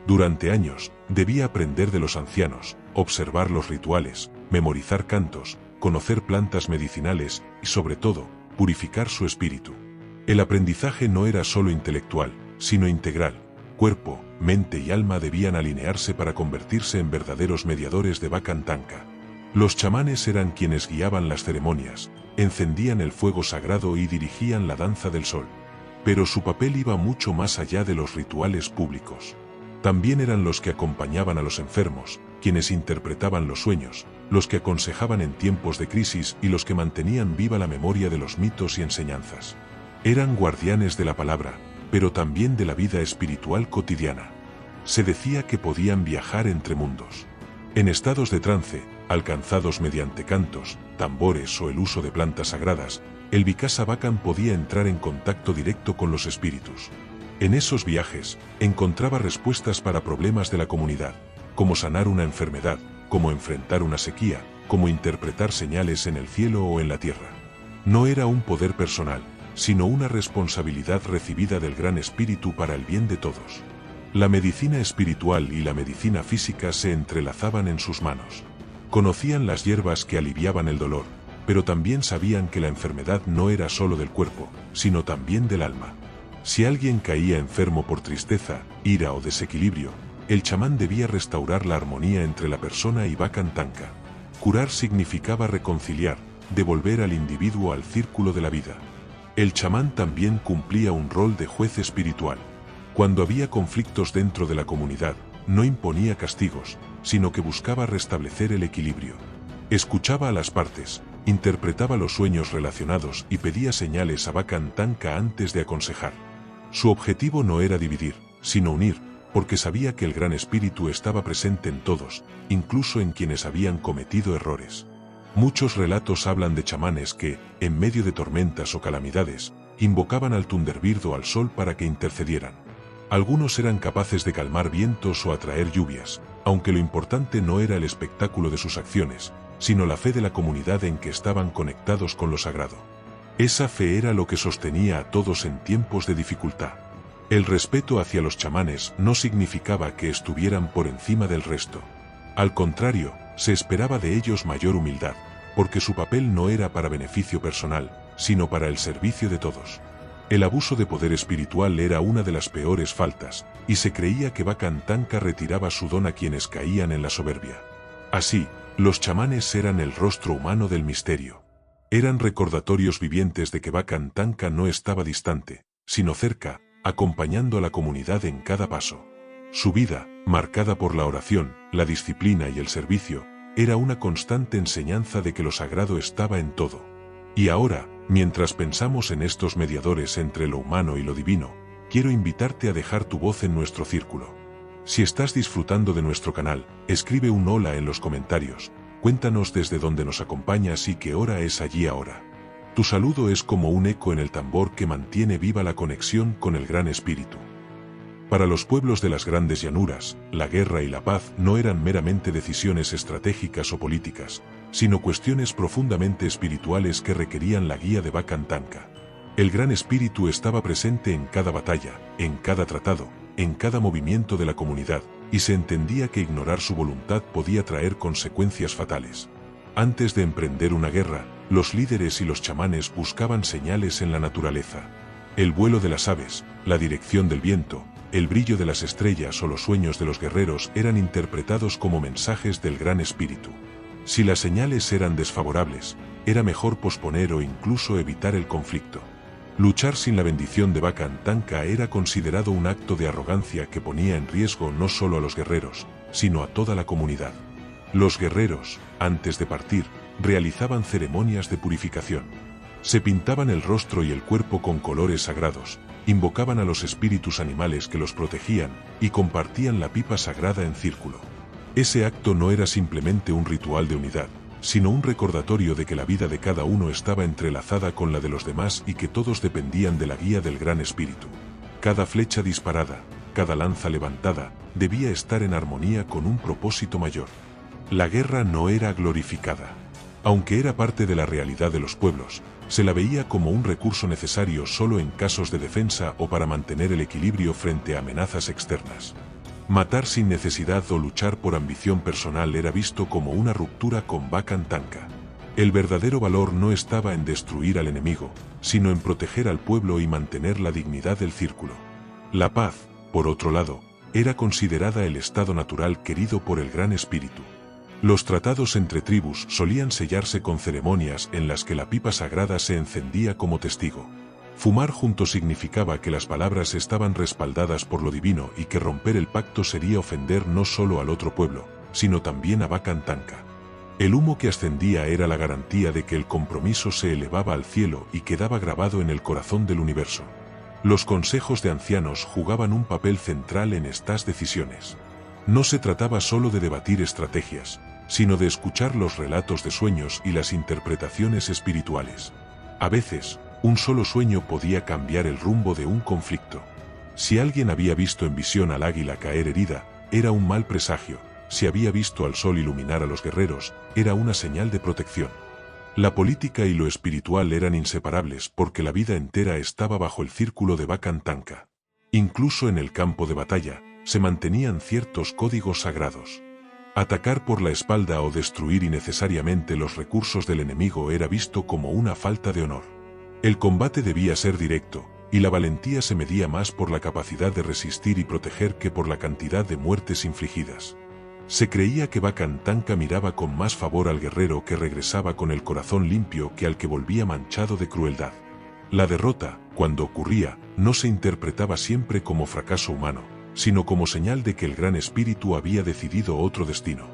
Durante años, debía aprender de los ancianos, observar los rituales, memorizar cantos, conocer plantas medicinales y, sobre todo, purificar su espíritu. El aprendizaje no era solo intelectual, sino integral. Cuerpo, mente y alma debían alinearse para convertirse en verdaderos mediadores de Bacan Tanka. Los chamanes eran quienes guiaban las ceremonias, encendían el fuego sagrado y dirigían la danza del sol. Pero su papel iba mucho más allá de los rituales públicos. También eran los que acompañaban a los enfermos, quienes interpretaban los sueños, los que aconsejaban en tiempos de crisis y los que mantenían viva la memoria de los mitos y enseñanzas. Eran guardianes de la palabra, pero también de la vida espiritual cotidiana. Se decía que podían viajar entre mundos. En estados de trance, alcanzados mediante cantos, tambores o el uso de plantas sagradas, el Vikasa Bacan podía entrar en contacto directo con los espíritus. En esos viajes, encontraba respuestas para problemas de la comunidad, como sanar una enfermedad, como enfrentar una sequía, como interpretar señales en el cielo o en la tierra. No era un poder personal, sino una responsabilidad recibida del Gran Espíritu para el bien de todos. La medicina espiritual y la medicina física se entrelazaban en sus manos. Conocían las hierbas que aliviaban el dolor, pero también sabían que la enfermedad no era solo del cuerpo, sino también del alma. Si alguien caía enfermo por tristeza, ira o desequilibrio, el chamán debía restaurar la armonía entre la persona y Bacan Tanka. Curar significaba reconciliar, devolver al individuo al círculo de la vida. El chamán también cumplía un rol de juez espiritual. Cuando había conflictos dentro de la comunidad, no imponía castigos, sino que buscaba restablecer el equilibrio. Escuchaba a las partes, interpretaba los sueños relacionados y pedía señales a Bacan Tanka antes de aconsejar. Su objetivo no era dividir, sino unir, porque sabía que el Gran Espíritu estaba presente en todos, incluso en quienes habían cometido errores. Muchos relatos hablan de chamanes que, en medio de tormentas o calamidades, invocaban al Thunderbird o al sol para que intercedieran. Algunos eran capaces de calmar vientos o atraer lluvias, aunque lo importante no era el espectáculo de sus acciones, sino la fe de la comunidad en que estaban conectados con lo sagrado. Esa fe era lo que sostenía a todos en tiempos de dificultad. El respeto hacia los chamanes no significaba que estuvieran por encima del resto. Al contrario, se esperaba de ellos mayor humildad, porque su papel no era para beneficio personal, sino para el servicio de todos. El abuso de poder espiritual era una de las peores faltas, y se creía que Bacan Tanka retiraba su don a quienes caían en la soberbia. Así, los chamanes eran el rostro humano del misterio. Eran recordatorios vivientes de que Bacan Tanka no estaba distante, sino cerca, acompañando a la comunidad en cada paso. Su vida, marcada por la oración, la disciplina y el servicio, era una constante enseñanza de que lo sagrado estaba en todo. Y ahora, mientras pensamos en estos mediadores entre lo humano y lo divino, quiero invitarte a dejar tu voz en nuestro círculo. Si estás disfrutando de nuestro canal, escribe un hola en los comentarios, cuéntanos desde dónde nos acompañas y qué hora es allí ahora. Tu saludo es como un eco en el tambor que mantiene viva la conexión con el Gran Espíritu. Para los pueblos de las grandes llanuras, la guerra y la paz no eran meramente decisiones estratégicas o políticas, sino cuestiones profundamente espirituales que requerían la guía de Bacan Tanka. El Gran Espíritu estaba presente en cada batalla, en cada tratado, en cada movimiento de la comunidad, y se entendía que ignorar su voluntad podía traer consecuencias fatales. Antes de emprender una guerra, los líderes y los chamanes buscaban señales en la naturaleza. El vuelo de las aves, la dirección del viento, el brillo de las estrellas o los sueños de los guerreros eran interpretados como mensajes del Gran Espíritu. Si las señales eran desfavorables, era mejor posponer o incluso evitar el conflicto. Luchar sin la bendición de Bacan Tanka era considerado un acto de arrogancia que ponía en riesgo no solo a los guerreros, sino a toda la comunidad. Los guerreros, antes de partir, realizaban ceremonias de purificación. Se pintaban el rostro y el cuerpo con colores sagrados, invocaban a los espíritus animales que los protegían y compartían la pipa sagrada en círculo. Ese acto no era simplemente un ritual de unidad, sino un recordatorio de que la vida de cada uno estaba entrelazada con la de los demás y que todos dependían de la guía del Gran Espíritu. Cada flecha disparada, cada lanza levantada, debía estar en armonía con un propósito mayor. La guerra no era glorificada. Aunque era parte de la realidad de los pueblos, se la veía como un recurso necesario solo en casos de defensa o para mantener el equilibrio frente a amenazas externas. Matar sin necesidad o luchar por ambición personal era visto como una ruptura con Bakan Tanka. El verdadero valor no estaba en destruir al enemigo, sino en proteger al pueblo y mantener la dignidad del círculo. La paz, por otro lado, era considerada el estado natural querido por el Gran Espíritu. Los tratados entre tribus solían sellarse con ceremonias en las que la pipa sagrada se encendía como testigo. Fumar juntos significaba que las palabras estaban respaldadas por lo divino y que romper el pacto sería ofender no solo al otro pueblo, sino también a Bakan Tanka. El humo que ascendía era la garantía de que el compromiso se elevaba al cielo y quedaba grabado en el corazón del universo. Los consejos de ancianos jugaban un papel central en estas decisiones. No se trataba solo de debatir estrategias, sino de escuchar los relatos de sueños y las interpretaciones espirituales. A veces, un solo sueño podía cambiar el rumbo de un conflicto. Si alguien había visto en visión al águila caer herida, era un mal presagio. Si había visto al sol iluminar a los guerreros, era una señal de protección. La política y lo espiritual eran inseparables porque la vida entera estaba bajo el círculo de Bakan Tanka. Incluso en el campo de batalla, se mantenían ciertos códigos sagrados. Atacar por la espalda o destruir innecesariamente los recursos del enemigo era visto como una falta de honor. El combate debía ser directo, y la valentía se medía más por la capacidad de resistir y proteger que por la cantidad de muertes infligidas. Se creía que Bakan Tanka miraba con más favor al guerrero que regresaba con el corazón limpio que al que volvía manchado de crueldad. La derrota, cuando ocurría, no se interpretaba siempre como fracaso humano, sino como señal de que el Gran Espíritu había decidido otro destino.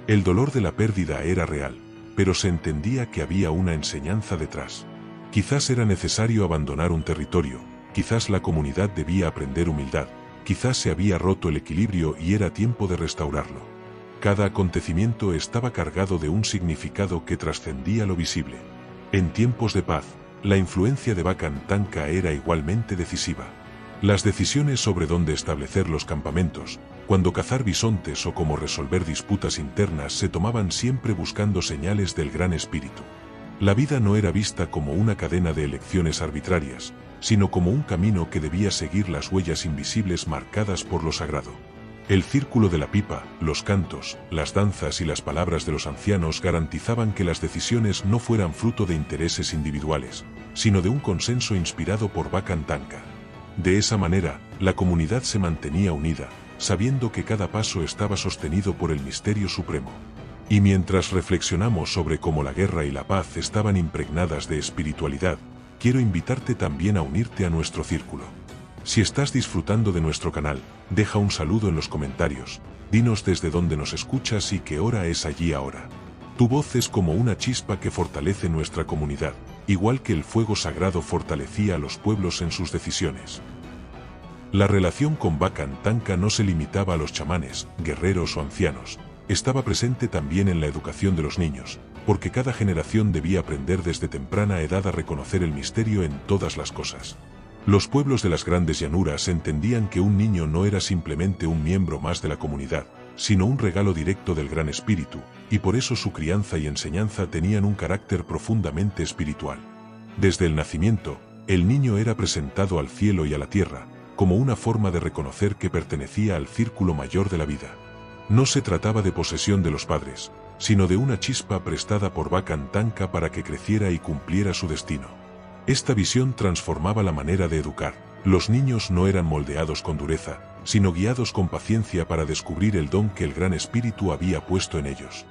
El dolor de la pérdida era real, pero se entendía que había una enseñanza detrás. Quizás era necesario abandonar un territorio, quizás la comunidad debía aprender humildad, quizás se había roto el equilibrio y era tiempo de restaurarlo. Cada acontecimiento estaba cargado de un significado que trascendía lo visible. En tiempos de paz, la influencia de Bakan Tanka era igualmente decisiva. Las decisiones sobre dónde establecer los campamentos, cuándo cazar bisontes o cómo resolver disputas internas se tomaban siempre buscando señales del Gran Espíritu. La vida no era vista como una cadena de elecciones arbitrarias, sino como un camino que debía seguir las huellas invisibles marcadas por lo sagrado. El círculo de la pipa, los cantos, las danzas y las palabras de los ancianos garantizaban que las decisiones no fueran fruto de intereses individuales, sino de un consenso inspirado por Bakan Tanka. De esa manera, la comunidad se mantenía unida, sabiendo que cada paso estaba sostenido por el misterio supremo. Y mientras reflexionamos sobre cómo la guerra y la paz estaban impregnadas de espiritualidad, quiero invitarte también a unirte a nuestro círculo. Si estás disfrutando de nuestro canal, deja un saludo en los comentarios, dinos desde dónde nos escuchas y qué hora es allí ahora. Tu voz es como una chispa que fortalece nuestra comunidad, igual que el fuego sagrado fortalecía a los pueblos en sus decisiones. La relación con Bakan Tanka no se limitaba a los chamanes, guerreros o ancianos. Estaba presente también en la educación de los niños, porque cada generación debía aprender desde temprana edad a reconocer el misterio en todas las cosas. Los pueblos de las grandes llanuras entendían que un niño no era simplemente un miembro más de la comunidad, sino un regalo directo del Gran Espíritu, y por eso su crianza y enseñanza tenían un carácter profundamente espiritual. Desde el nacimiento, el niño era presentado al cielo y a la tierra, como una forma de reconocer que pertenecía al círculo mayor de la vida. No se trataba de posesión de los padres, sino de una chispa prestada por Bakan Tanka para que creciera y cumpliera su destino. Esta visión transformaba la manera de educar. Los niños no eran moldeados con dureza, sino guiados con paciencia para descubrir el don que el Gran Espíritu había puesto en ellos.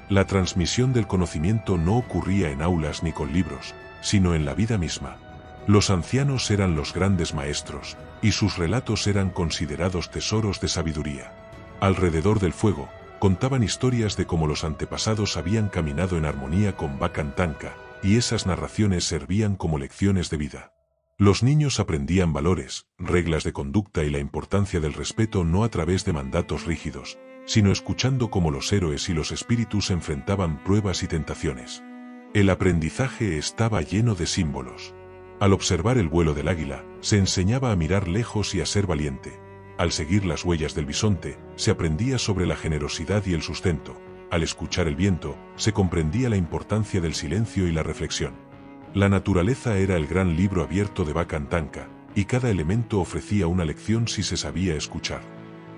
La transmisión del conocimiento no ocurría en aulas ni con libros, sino en la vida misma. Los ancianos eran los grandes maestros, y sus relatos eran considerados tesoros de sabiduría. Alrededor del fuego, contaban historias de cómo los antepasados habían caminado en armonía con Bakan Tanka, y esas narraciones servían como lecciones de vida. Los niños aprendían valores, reglas de conducta y la importancia del respeto no a través de mandatos rígidos, sino escuchando cómo los héroes y los espíritus enfrentaban pruebas y tentaciones. El aprendizaje estaba lleno de símbolos. Al observar el vuelo del águila, se enseñaba a mirar lejos y a ser valiente. Al seguir las huellas del bisonte, se aprendía sobre la generosidad y el sustento. Al escuchar el viento, se comprendía la importancia del silencio y la reflexión. La naturaleza era el gran libro abierto de Bakan Tanka, y cada elemento ofrecía una lección si se sabía escuchar.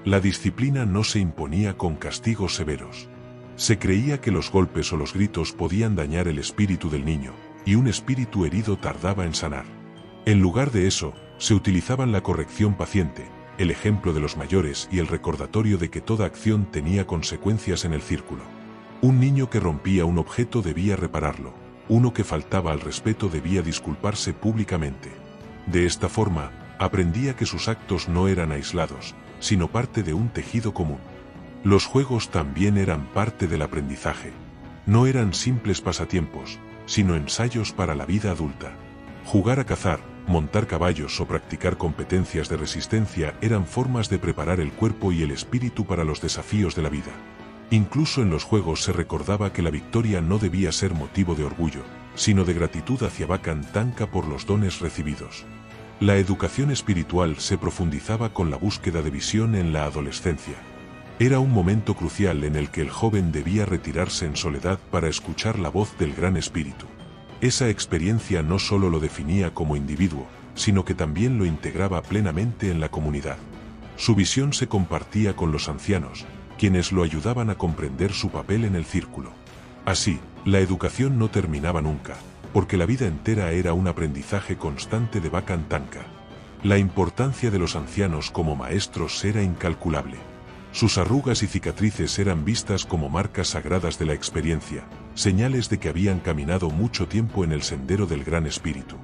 La disciplina no se imponía con castigos severos. Se creía que los golpes o los gritos podían dañar el espíritu del niño, y un espíritu herido tardaba en sanar. En lugar de eso, se utilizaban la corrección paciente, el ejemplo de los mayores y el recordatorio de que toda acción tenía consecuencias en el círculo. Un niño que rompía un objeto debía repararlo, uno que faltaba al respeto debía disculparse públicamente. De esta forma, aprendía que sus actos no eran aislados, sino parte de un tejido común. Los juegos también eran parte del aprendizaje. No eran simples pasatiempos, sino ensayos para la vida adulta. Jugar a cazar, montar caballos o practicar competencias de resistencia eran formas de preparar el cuerpo y el espíritu para los desafíos de la vida. Incluso en los juegos se recordaba que la victoria no debía ser motivo de orgullo, sino de gratitud hacia Bakan Tanka por los dones recibidos. La educación espiritual se profundizaba con la búsqueda de visión en la adolescencia. Era un momento crucial en el que el joven debía retirarse en soledad para escuchar la voz del Gran Espíritu. Esa experiencia no solo lo definía como individuo, sino que también lo integraba plenamente en la comunidad. Su visión se compartía con los ancianos, quienes lo ayudaban a comprender su papel en el círculo. Así, la educación no terminaba nunca, porque la vida entera era un aprendizaje constante de Bakan Tanka. La importancia de los ancianos como maestros era incalculable. Sus arrugas y cicatrices eran vistas como marcas sagradas de la experiencia, señales de que habían caminado mucho tiempo en el sendero del Gran Espíritu.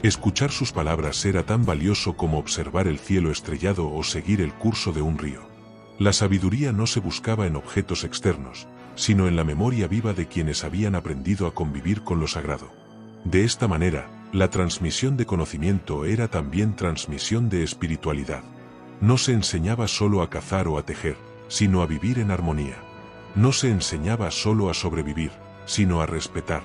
Escuchar sus palabras era tan valioso como observar el cielo estrellado o seguir el curso de un río. La sabiduría no se buscaba en objetos externos, sino en la memoria viva de quienes habían aprendido a convivir con lo sagrado. De esta manera, la transmisión de conocimiento era también transmisión de espiritualidad. No se enseñaba solo a cazar o a tejer, sino a vivir en armonía. No se enseñaba solo a sobrevivir, sino a respetar.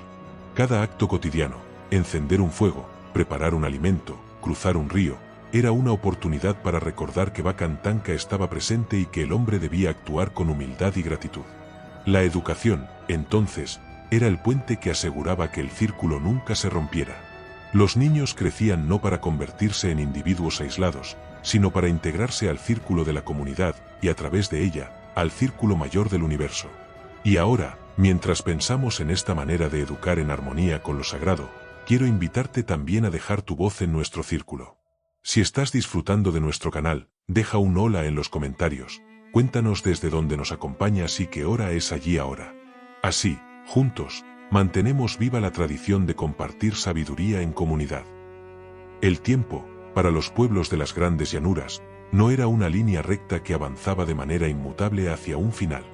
Cada acto cotidiano, encender un fuego, preparar un alimento, cruzar un río, era una oportunidad para recordar que Bakan Tanka estaba presente y que el hombre debía actuar con humildad y gratitud. La educación, entonces, era el puente que aseguraba que el círculo nunca se rompiera. Los niños crecían no para convertirse en individuos aislados, sino para integrarse al círculo de la comunidad y a través de ella, al círculo mayor del universo. Y ahora, mientras pensamos en esta manera de educar en armonía con lo sagrado, quiero invitarte también a dejar tu voz en nuestro círculo. Si estás disfrutando de nuestro canal, deja un hola en los comentarios, cuéntanos desde dónde nos acompañas y qué hora es allí ahora. Así, juntos, mantenemos viva la tradición de compartir sabiduría en comunidad. El tiempo, para los pueblos de las grandes llanuras, no era una línea recta que avanzaba de manera inmutable hacia un final.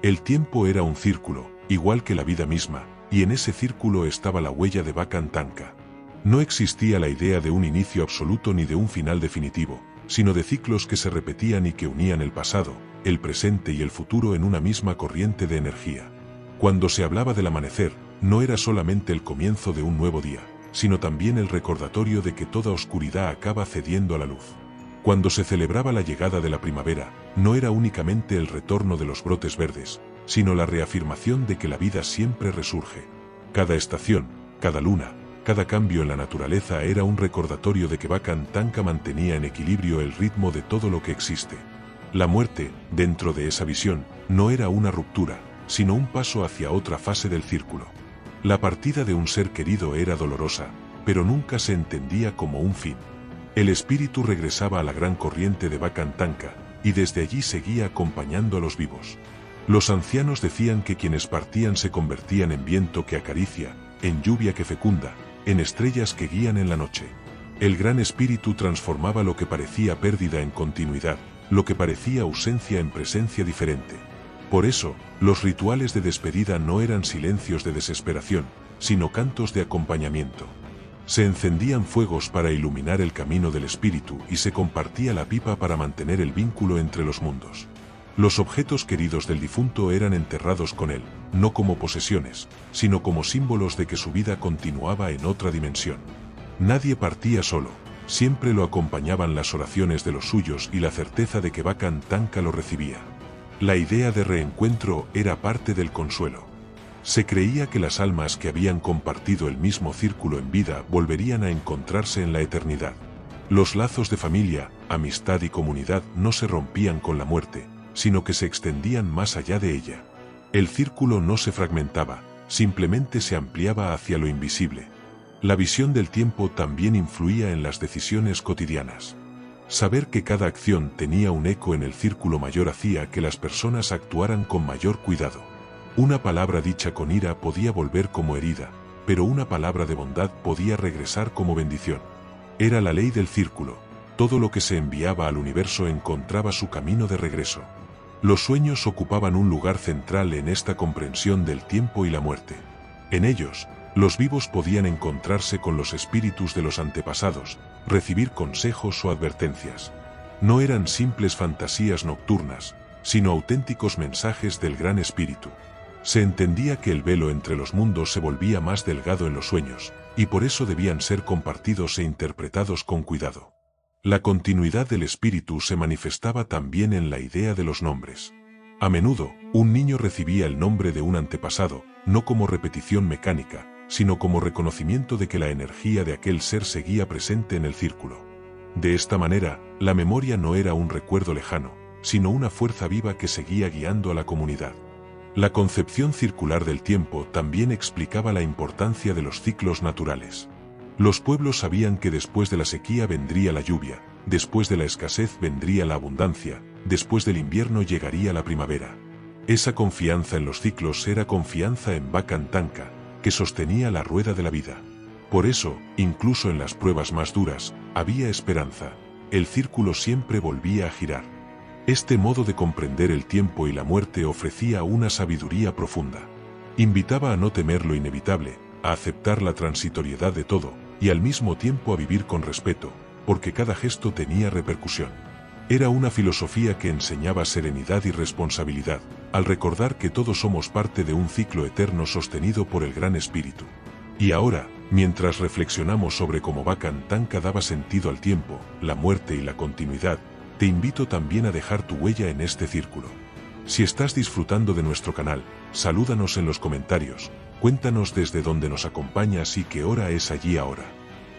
El tiempo era un círculo, igual que la vida misma, y en ese círculo estaba la huella de Bakan Tanka. No existía la idea de un inicio absoluto ni de un final definitivo, sino de ciclos que se repetían y que unían el pasado, el presente y el futuro en una misma corriente de energía. Cuando se hablaba del amanecer, no era solamente el comienzo de un nuevo día, sino también el recordatorio de que toda oscuridad acaba cediendo a la luz. Cuando se celebraba la llegada de la primavera, no era únicamente el retorno de los brotes verdes, sino la reafirmación de que la vida siempre resurge. Cada estación, cada luna, cada cambio en la naturaleza era un recordatorio de que Bakan Tanka mantenía en equilibrio el ritmo de todo lo que existe. La muerte, dentro de esa visión, no era una ruptura, sino un paso hacia otra fase del círculo. La partida de un ser querido era dolorosa, pero nunca se entendía como un fin. El espíritu regresaba a la gran corriente de Bakan Tanka, y desde allí seguía acompañando a los vivos. Los ancianos decían que quienes partían se convertían en viento que acaricia, en lluvia que fecunda, en estrellas que guían en la noche. El gran espíritu transformaba lo que parecía pérdida en continuidad, lo que parecía ausencia en presencia diferente. Por eso, los rituales de despedida no eran silencios de desesperación, sino cantos de acompañamiento. Se encendían fuegos para iluminar el camino del espíritu y se compartía la pipa para mantener el vínculo entre los mundos. Los objetos queridos del difunto eran enterrados con él, no como posesiones, sino como símbolos de que su vida continuaba en otra dimensión. Nadie partía solo, siempre lo acompañaban las oraciones de los suyos y la certeza de que Bakan Tanka lo recibía. La idea de reencuentro era parte del consuelo. Se creía que las almas que habían compartido el mismo círculo en vida volverían a encontrarse en la eternidad. Los lazos de familia, amistad y comunidad no se rompían con la muerte, sino que se extendían más allá de ella. El círculo no se fragmentaba, simplemente se ampliaba hacia lo invisible. La visión del tiempo también influía en las decisiones cotidianas. Saber que cada acción tenía un eco en el círculo mayor hacía que las personas actuaran con mayor cuidado. Una palabra dicha con ira podía volver como herida, pero una palabra de bondad podía regresar como bendición. Era la ley del círculo. Todo lo que se enviaba al universo encontraba su camino de regreso. Los sueños ocupaban un lugar central en esta comprensión del tiempo y la muerte. En ellos, los vivos podían encontrarse con los espíritus de los antepasados, recibir consejos o advertencias. No eran simples fantasías nocturnas, sino auténticos mensajes del Gran Espíritu. Se entendía que el velo entre los mundos se volvía más delgado en los sueños, y por eso debían ser compartidos e interpretados con cuidado. La continuidad del espíritu se manifestaba también en la idea de los nombres. A menudo, un niño recibía el nombre de un antepasado, no como repetición mecánica, sino como reconocimiento de que la energía de aquel ser seguía presente en el círculo. De esta manera, la memoria no era un recuerdo lejano, sino una fuerza viva que seguía guiando a la comunidad. La concepción circular del tiempo también explicaba la importancia de los ciclos naturales. Los pueblos sabían que después de la sequía vendría la lluvia, después de la escasez vendría la abundancia, después del invierno llegaría la primavera. Esa confianza en los ciclos era confianza en Bakan Tanka, que sostenía la rueda de la vida. Por eso, incluso en las pruebas más duras, había esperanza. El círculo siempre volvía a girar. Este modo de comprender el tiempo y la muerte ofrecía una sabiduría profunda. Invitaba a no temer lo inevitable, a aceptar la transitoriedad de todo, y al mismo tiempo a vivir con respeto, porque cada gesto tenía repercusión. Era una filosofía que enseñaba serenidad y responsabilidad, al recordar que todos somos parte de un ciclo eterno sostenido por el Gran Espíritu. Y ahora, mientras reflexionamos sobre cómo Bakan Tanka daba sentido al tiempo, la muerte y la continuidad, te invito también a dejar tu huella en este círculo. Si estás disfrutando de nuestro canal, salúdanos en los comentarios, cuéntanos desde dónde nos acompañas y qué hora es allí ahora.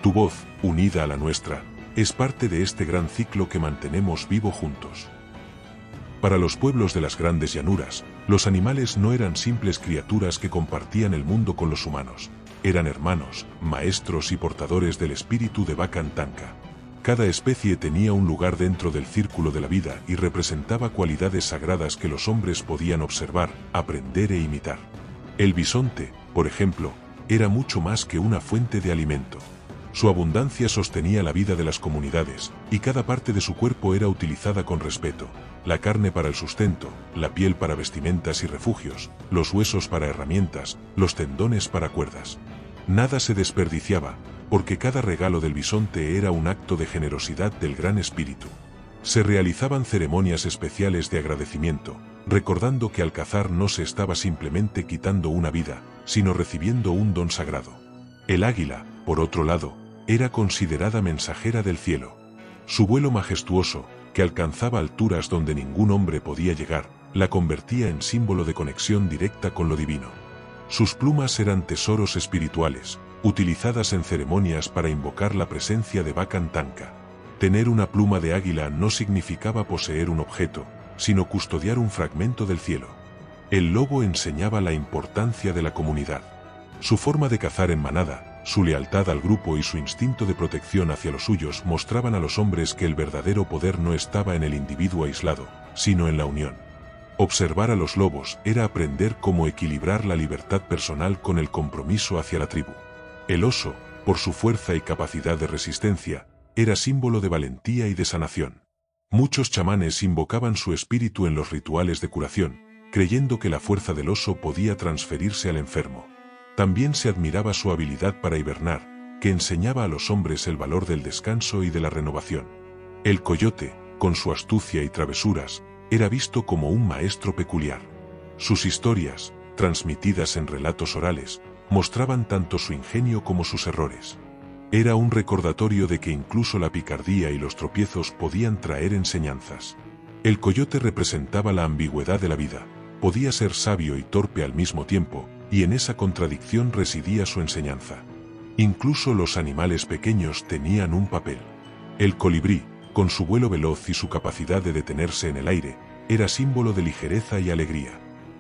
Tu voz, unida a la nuestra, es parte de este gran ciclo que mantenemos vivo juntos. Para los pueblos de las grandes llanuras, los animales no eran simples criaturas que compartían el mundo con los humanos. Eran hermanos, maestros y portadores del espíritu de Bakan Tanka. Cada especie tenía un lugar dentro del círculo de la vida y representaba cualidades sagradas que los hombres podían observar, aprender e imitar. El bisonte, por ejemplo, era mucho más que una fuente de alimento. Su abundancia sostenía la vida de las comunidades, y cada parte de su cuerpo era utilizada con respeto. La carne para el sustento, la piel para vestimentas y refugios, los huesos para herramientas, los tendones para cuerdas. Nada se desperdiciaba, porque cada regalo del bisonte era un acto de generosidad del Gran Espíritu. Se realizaban ceremonias especiales de agradecimiento, recordando que al cazar no se estaba simplemente quitando una vida, sino recibiendo un don sagrado. El águila, por otro lado, era considerada mensajera del cielo. Su vuelo majestuoso, que alcanzaba alturas donde ningún hombre podía llegar, la convertía en símbolo de conexión directa con lo divino. Sus plumas eran tesoros espirituales, utilizadas en ceremonias para invocar la presencia de Bakan Tanka. Tener una pluma de águila no significaba poseer un objeto, sino custodiar un fragmento del cielo. El lobo enseñaba la importancia de la comunidad. Su forma de cazar en manada, su lealtad al grupo y su instinto de protección hacia los suyos mostraban a los hombres que el verdadero poder no estaba en el individuo aislado, sino en la unión. Observar a los lobos era aprender cómo equilibrar la libertad personal con el compromiso hacia la tribu. El oso, por su fuerza y capacidad de resistencia, era símbolo de valentía y de sanación. Muchos chamanes invocaban su espíritu en los rituales de curación, creyendo que la fuerza del oso podía transferirse al enfermo. También se admiraba su habilidad para hibernar, que enseñaba a los hombres el valor del descanso y de la renovación. El coyote, con su astucia y travesuras, era visto como un maestro peculiar. Sus historias, transmitidas en relatos orales, mostraban tanto su ingenio como sus errores. Era un recordatorio de que incluso la picardía y los tropiezos podían traer enseñanzas. El coyote representaba la ambigüedad de la vida, podía ser sabio y torpe al mismo tiempo, y en esa contradicción residía su enseñanza. Incluso los animales pequeños tenían un papel. El colibrí, con su vuelo veloz y su capacidad de detenerse en el aire, era símbolo de ligereza y alegría.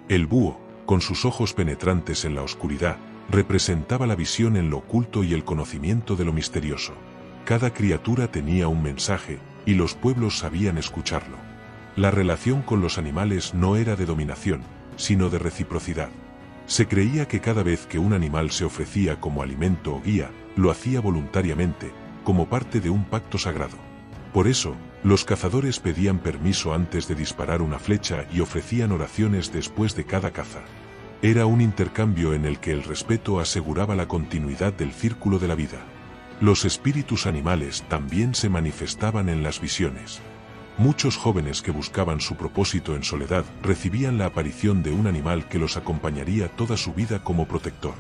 El búho, con sus ojos penetrantes en la oscuridad, representaba la visión en lo oculto y el conocimiento de lo misterioso. Cada criatura tenía un mensaje, y los pueblos sabían escucharlo. La relación con los animales no era de dominación, sino de reciprocidad. Se creía que cada vez que un animal se ofrecía como alimento o guía, lo hacía voluntariamente, como parte de un pacto sagrado. Por eso, los cazadores pedían permiso antes de disparar una flecha y ofrecían oraciones después de cada caza. Era un intercambio en el que el respeto aseguraba la continuidad del círculo de la vida. Los espíritus animales también se manifestaban en las visiones. Muchos jóvenes que buscaban su propósito en soledad recibían la aparición de un animal que los acompañaría toda su vida como protector.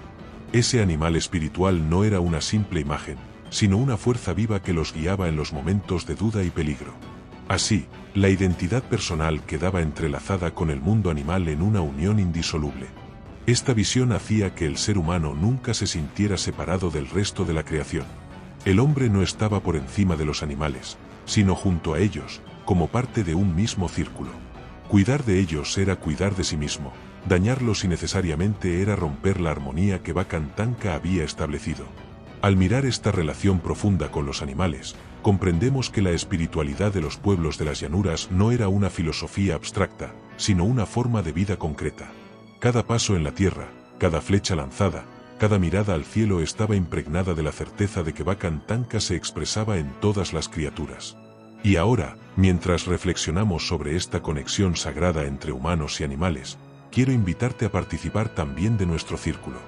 Ese animal espiritual no era una simple imagen, sino una fuerza viva que los guiaba en los momentos de duda y peligro. Así, la identidad personal quedaba entrelazada con el mundo animal en una unión indisoluble. Esta visión hacía que el ser humano nunca se sintiera separado del resto de la creación. El hombre no estaba por encima de los animales, sino junto a ellos, como parte de un mismo círculo. Cuidar de ellos era cuidar de sí mismo, dañarlos innecesariamente era romper la armonía que Vacan Tanka había establecido. Al mirar esta relación profunda con los animales, comprendemos que la espiritualidad de los pueblos de las llanuras no era una filosofía abstracta, sino una forma de vida concreta. Cada paso en la tierra, cada flecha lanzada, cada mirada al cielo estaba impregnada de la certeza de que Vacan Tanka se expresaba en todas las criaturas. Y ahora, mientras reflexionamos sobre esta conexión sagrada entre humanos y animales, quiero invitarte a participar también de nuestro círculo.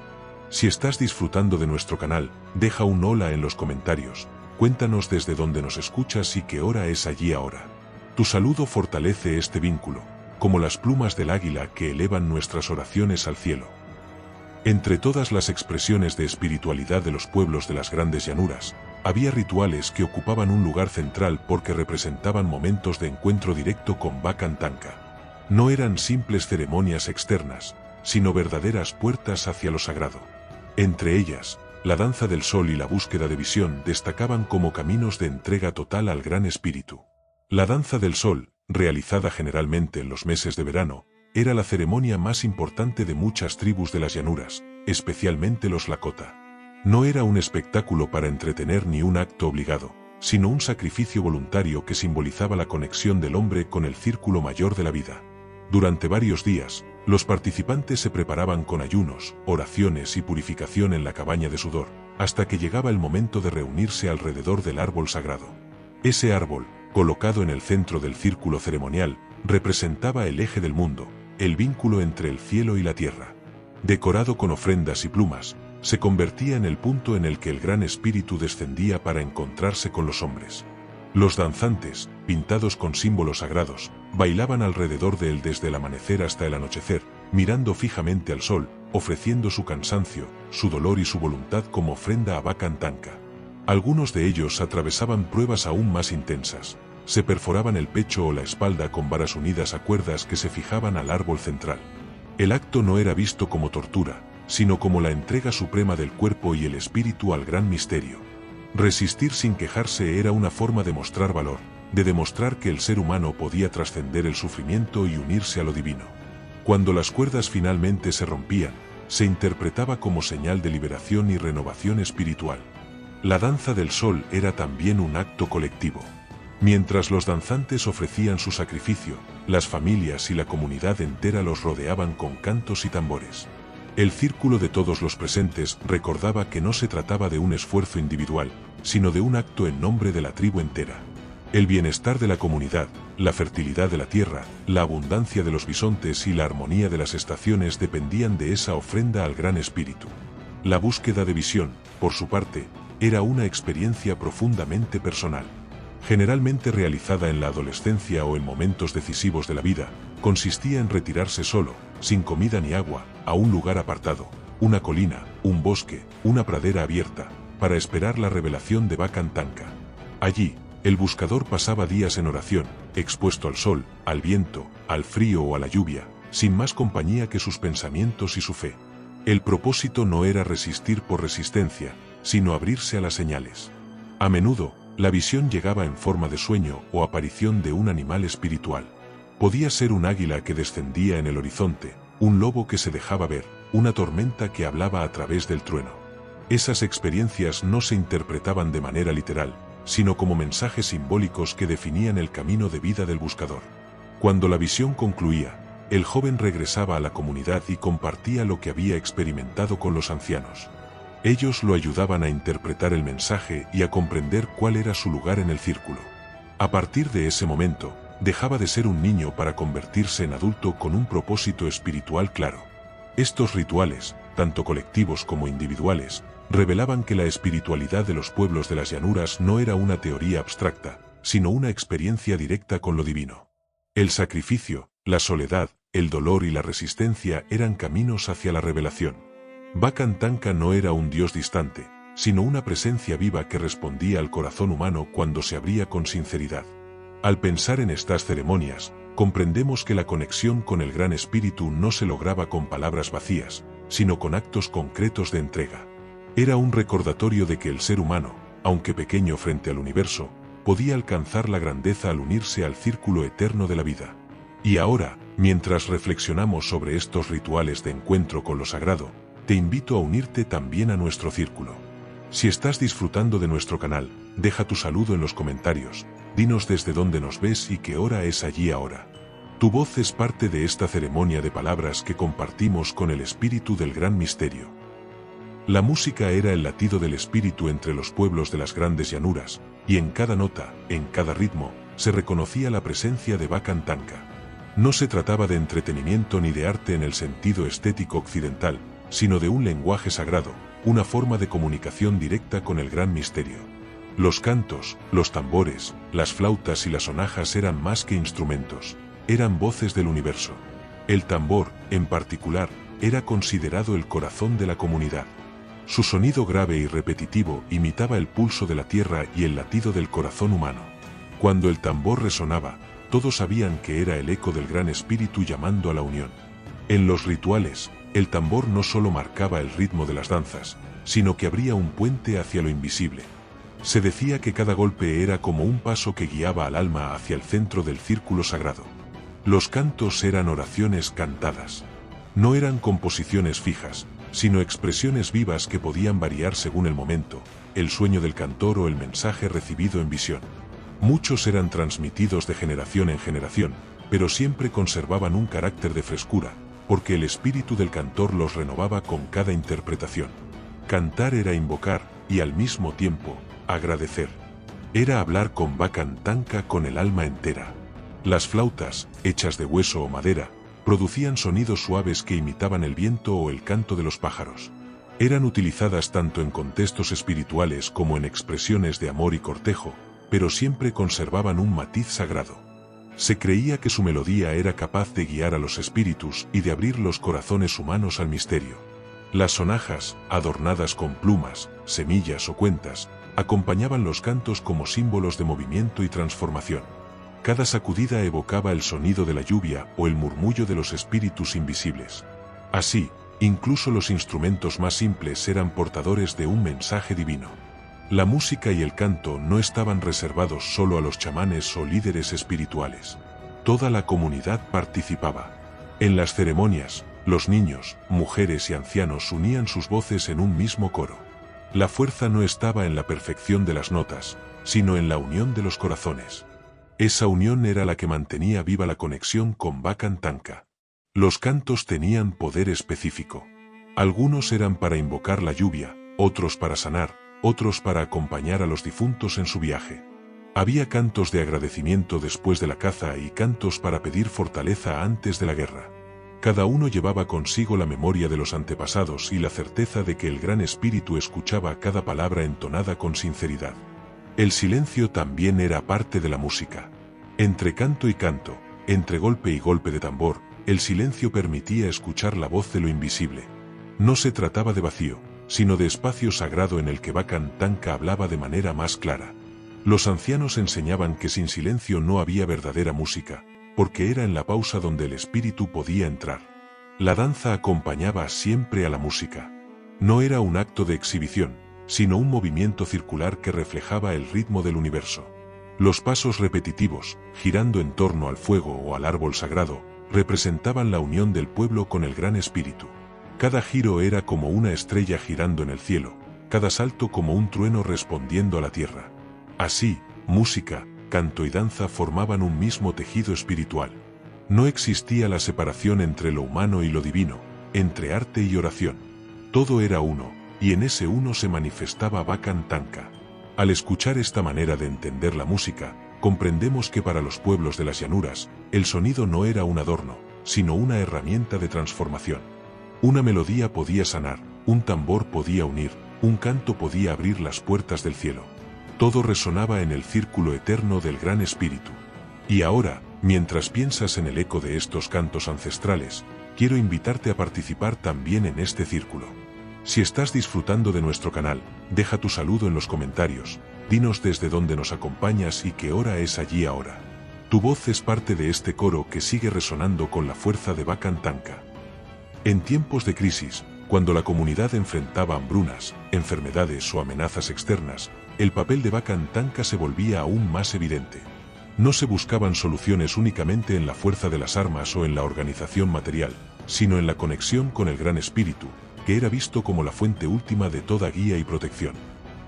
Si estás disfrutando de nuestro canal, deja un hola en los comentarios, cuéntanos desde dónde nos escuchas y qué hora es allí ahora. Tu saludo fortalece este vínculo, como las plumas del águila que elevan nuestras oraciones al cielo. Entre todas las expresiones de espiritualidad de los pueblos de las grandes llanuras, había rituales que ocupaban un lugar central porque representaban momentos de encuentro directo con Vacan Tanka. No eran simples ceremonias externas, sino verdaderas puertas hacia lo sagrado. Entre ellas, la danza del sol y la búsqueda de visión destacaban como caminos de entrega total al Gran Espíritu. La danza del sol, realizada generalmente en los meses de verano, era la ceremonia más importante de muchas tribus de las llanuras, especialmente los Lakota. No era un espectáculo para entretener ni un acto obligado, sino un sacrificio voluntario que simbolizaba la conexión del hombre con el círculo mayor de la vida. Durante varios días, los participantes se preparaban con ayunos, oraciones y purificación en la cabaña de sudor, hasta que llegaba el momento de reunirse alrededor del árbol sagrado. Ese árbol, colocado en el centro del círculo ceremonial, representaba el eje del mundo, el vínculo entre el cielo y la tierra. Decorado con ofrendas y plumas, se convertía en el punto en el que el Gran Espíritu descendía para encontrarse con los hombres. Los danzantes, pintados con símbolos sagrados, bailaban alrededor de él desde el amanecer hasta el anochecer, mirando fijamente al sol, ofreciendo su cansancio, su dolor y su voluntad como ofrenda a Vacan Tanka. Algunos de ellos atravesaban pruebas aún más intensas. Se perforaban el pecho o la espalda con varas unidas a cuerdas que se fijaban al árbol central. El acto no era visto como tortura, sino como la entrega suprema del cuerpo y el espíritu al gran misterio. Resistir sin quejarse era una forma de mostrar valor, de demostrar que el ser humano podía trascender el sufrimiento y unirse a lo divino. Cuando las cuerdas finalmente se rompían, se interpretaba como señal de liberación y renovación espiritual. La danza del sol era también un acto colectivo. Mientras los danzantes ofrecían su sacrificio, las familias y la comunidad entera los rodeaban con cantos y tambores. El círculo de todos los presentes recordaba que no se trataba de un esfuerzo individual, sino de un acto en nombre de la tribu entera. El bienestar de la comunidad, la fertilidad de la tierra, la abundancia de los bisontes y la armonía de las estaciones dependían de esa ofrenda al Gran Espíritu. La búsqueda de visión, por su parte, era una experiencia profundamente personal. Generalmente realizada en la adolescencia o en momentos decisivos de la vida, consistía en retirarse solo, sin comida ni agua, a un lugar apartado, una colina, un bosque, una pradera abierta, para esperar la revelación de Bakan Tanka. Allí, el buscador pasaba días en oración, expuesto al sol, al viento, al frío o a la lluvia, sin más compañía que sus pensamientos y su fe. El propósito no era resistir por resistencia, sino abrirse a las señales. A menudo, la visión llegaba en forma de sueño o aparición de un animal espiritual. Podía ser un águila que descendía en el horizonte, un lobo que se dejaba ver, una tormenta que hablaba a través del trueno. Esas experiencias no se interpretaban de manera literal, sino como mensajes simbólicos que definían el camino de vida del buscador. Cuando la visión concluía, el joven regresaba a la comunidad y compartía lo que había experimentado con los ancianos. Ellos lo ayudaban a interpretar el mensaje y a comprender cuál era su lugar en el círculo. A partir de ese momento, dejaba de ser un niño para convertirse en adulto con un propósito espiritual claro. Estos rituales, tanto colectivos como individuales, revelaban que la espiritualidad de los pueblos de las llanuras no era una teoría abstracta, sino una experiencia directa con lo divino. El sacrificio, la soledad, el dolor y la resistencia eran caminos hacia la revelación. Bakan Tanka no era un dios distante, sino una presencia viva que respondía al corazón humano cuando se abría con sinceridad. Al pensar en estas ceremonias, comprendemos que la conexión con el Gran Espíritu no se lograba con palabras vacías, sino con actos concretos de entrega. Era un recordatorio de que el ser humano, aunque pequeño frente al universo, podía alcanzar la grandeza al unirse al círculo eterno de la vida. Y ahora, mientras reflexionamos sobre estos rituales de encuentro con lo sagrado, te invito a unirte también a nuestro círculo. Si estás disfrutando de nuestro canal, deja tu saludo en los comentarios, dinos desde dónde nos ves y qué hora es allí ahora. Tu voz es parte de esta ceremonia de palabras que compartimos con el espíritu del gran misterio. La música era el latido del espíritu entre los pueblos de las grandes llanuras, y en cada nota, en cada ritmo, se reconocía la presencia de Bakan Tanka. No se trataba de entretenimiento ni de arte en el sentido estético occidental, sino de un lenguaje sagrado, una forma de comunicación directa con el gran misterio. Los cantos, los tambores, las flautas y las sonajas eran más que instrumentos, eran voces del universo. El tambor, en particular, era considerado el corazón de la comunidad. Su sonido grave y repetitivo imitaba el pulso de la tierra y el latido del corazón humano. Cuando el tambor resonaba, todos sabían que era el eco del Gran Espíritu llamando a la unión. En los rituales, el tambor no solo marcaba el ritmo de las danzas, sino que abría un puente hacia lo invisible. Se decía que cada golpe era como un paso que guiaba al alma hacia el centro del círculo sagrado. Los cantos eran oraciones cantadas. No eran composiciones fijas, sino expresiones vivas que podían variar según el momento, el sueño del cantor o el mensaje recibido en visión. Muchos eran transmitidos de generación en generación, pero siempre conservaban un carácter de frescura, porque el espíritu del cantor los renovaba con cada interpretación. Cantar era invocar, y al mismo tiempo, agradecer. Era hablar con Bakan Tanka con el alma entera. Las flautas, hechas de hueso o madera, producían sonidos suaves que imitaban el viento o el canto de los pájaros. Eran utilizadas tanto en contextos espirituales como en expresiones de amor y cortejo, pero siempre conservaban un matiz sagrado. Se creía que su melodía era capaz de guiar a los espíritus y de abrir los corazones humanos al misterio. Las sonajas, adornadas con plumas, semillas o cuentas, acompañaban los cantos como símbolos de movimiento y transformación. Cada sacudida evocaba el sonido de la lluvia o el murmullo de los espíritus invisibles. Así, incluso los instrumentos más simples eran portadores de un mensaje divino. La música y el canto no estaban reservados solo a los chamanes o líderes espirituales. Toda la comunidad participaba. En las ceremonias, los niños, mujeres y ancianos unían sus voces en un mismo coro. La fuerza no estaba en la perfección de las notas, sino en la unión de los corazones. Esa unión era la que mantenía viva la conexión con Bakan Tanka. Los cantos tenían poder específico. Algunos eran para invocar la lluvia, otros para sanar, otros para acompañar a los difuntos en su viaje. Había cantos de agradecimiento después de la caza y cantos para pedir fortaleza antes de la guerra. Cada uno llevaba consigo la memoria de los antepasados y la certeza de que el Gran Espíritu escuchaba cada palabra entonada con sinceridad. El silencio también era parte de la música. Entre canto y canto, entre golpe y golpe de tambor, el silencio permitía escuchar la voz de lo invisible. No se trataba de vacío, sino de espacio sagrado en el que Bakan Tanka hablaba de manera más clara. Los ancianos enseñaban que sin silencio no había verdadera música, porque era en la pausa donde el espíritu podía entrar. La danza acompañaba siempre a la música. No era un acto de exhibición, sino un movimiento circular que reflejaba el ritmo del universo. Los pasos repetitivos, girando en torno al fuego o al árbol sagrado, representaban la unión del pueblo con el Gran Espíritu. Cada giro era como una estrella girando en el cielo, cada salto como un trueno respondiendo a la tierra. Así, música, canto y danza formaban un mismo tejido espiritual. No existía la separación entre lo humano y lo divino, entre arte y oración. Todo era uno, y en ese uno se manifestaba Bakan Tanka. Al escuchar esta manera de entender la música, comprendemos que para los pueblos de las llanuras, el sonido no era un adorno, sino una herramienta de transformación. Una melodía podía sanar, un tambor podía unir, un canto podía abrir las puertas del cielo. Todo resonaba en el círculo eterno del Gran Espíritu. Y ahora, mientras piensas en el eco de estos cantos ancestrales, quiero invitarte a participar también en este círculo. Si estás disfrutando de nuestro canal, deja tu saludo en los comentarios, dinos desde dónde nos acompañas y qué hora es allí ahora. Tu voz es parte de este coro que sigue resonando con la fuerza de Bakan Tanka. En tiempos de crisis, cuando la comunidad enfrentaba hambrunas, enfermedades o amenazas externas, el papel de Bakan Tanka se volvía aún más evidente. No se buscaban soluciones únicamente en la fuerza de las armas o en la organización material, sino en la conexión con el Gran Espíritu, que era visto como la fuente última de toda guía y protección.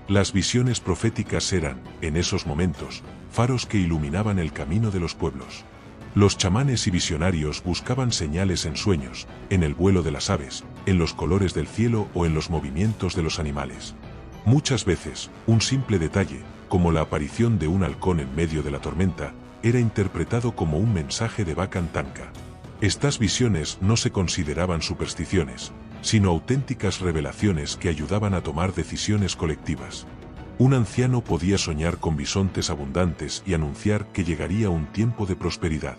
Las visiones proféticas eran, en esos momentos, faros que iluminaban el camino de los pueblos. Los chamanes y visionarios buscaban señales en sueños, en el vuelo de las aves, en los colores del cielo o en los movimientos de los animales. Muchas veces, un simple detalle, como la aparición de un halcón en medio de la tormenta, era interpretado como un mensaje de Bakan Tanka. Estas visiones no se consideraban supersticiones, sino auténticas revelaciones que ayudaban a tomar decisiones colectivas. Un anciano podía soñar con bisontes abundantes y anunciar que llegaría un tiempo de prosperidad.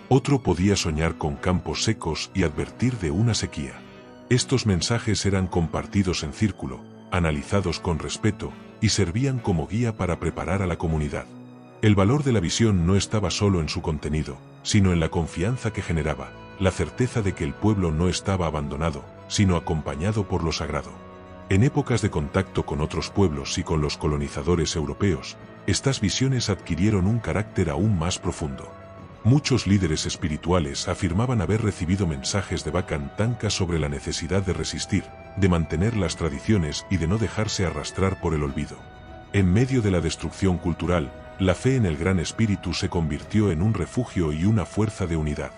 Otro podía soñar con campos secos y advertir de una sequía. Estos mensajes eran compartidos en círculo, analizados con respeto, y servían como guía para preparar a la comunidad. El valor de la visión no estaba solo en su contenido, sino en la confianza que generaba, la certeza de que el pueblo no estaba abandonado, sino acompañado por lo sagrado. En épocas de contacto con otros pueblos y con los colonizadores europeos, estas visiones adquirieron un carácter aún más profundo. Muchos líderes espirituales afirmaban haber recibido mensajes de Bakan Tanka sobre la necesidad de resistir, de mantener las tradiciones y de no dejarse arrastrar por el olvido. En medio de la destrucción cultural, la fe en el Gran Espíritu se convirtió en un refugio y una fuerza de unidad.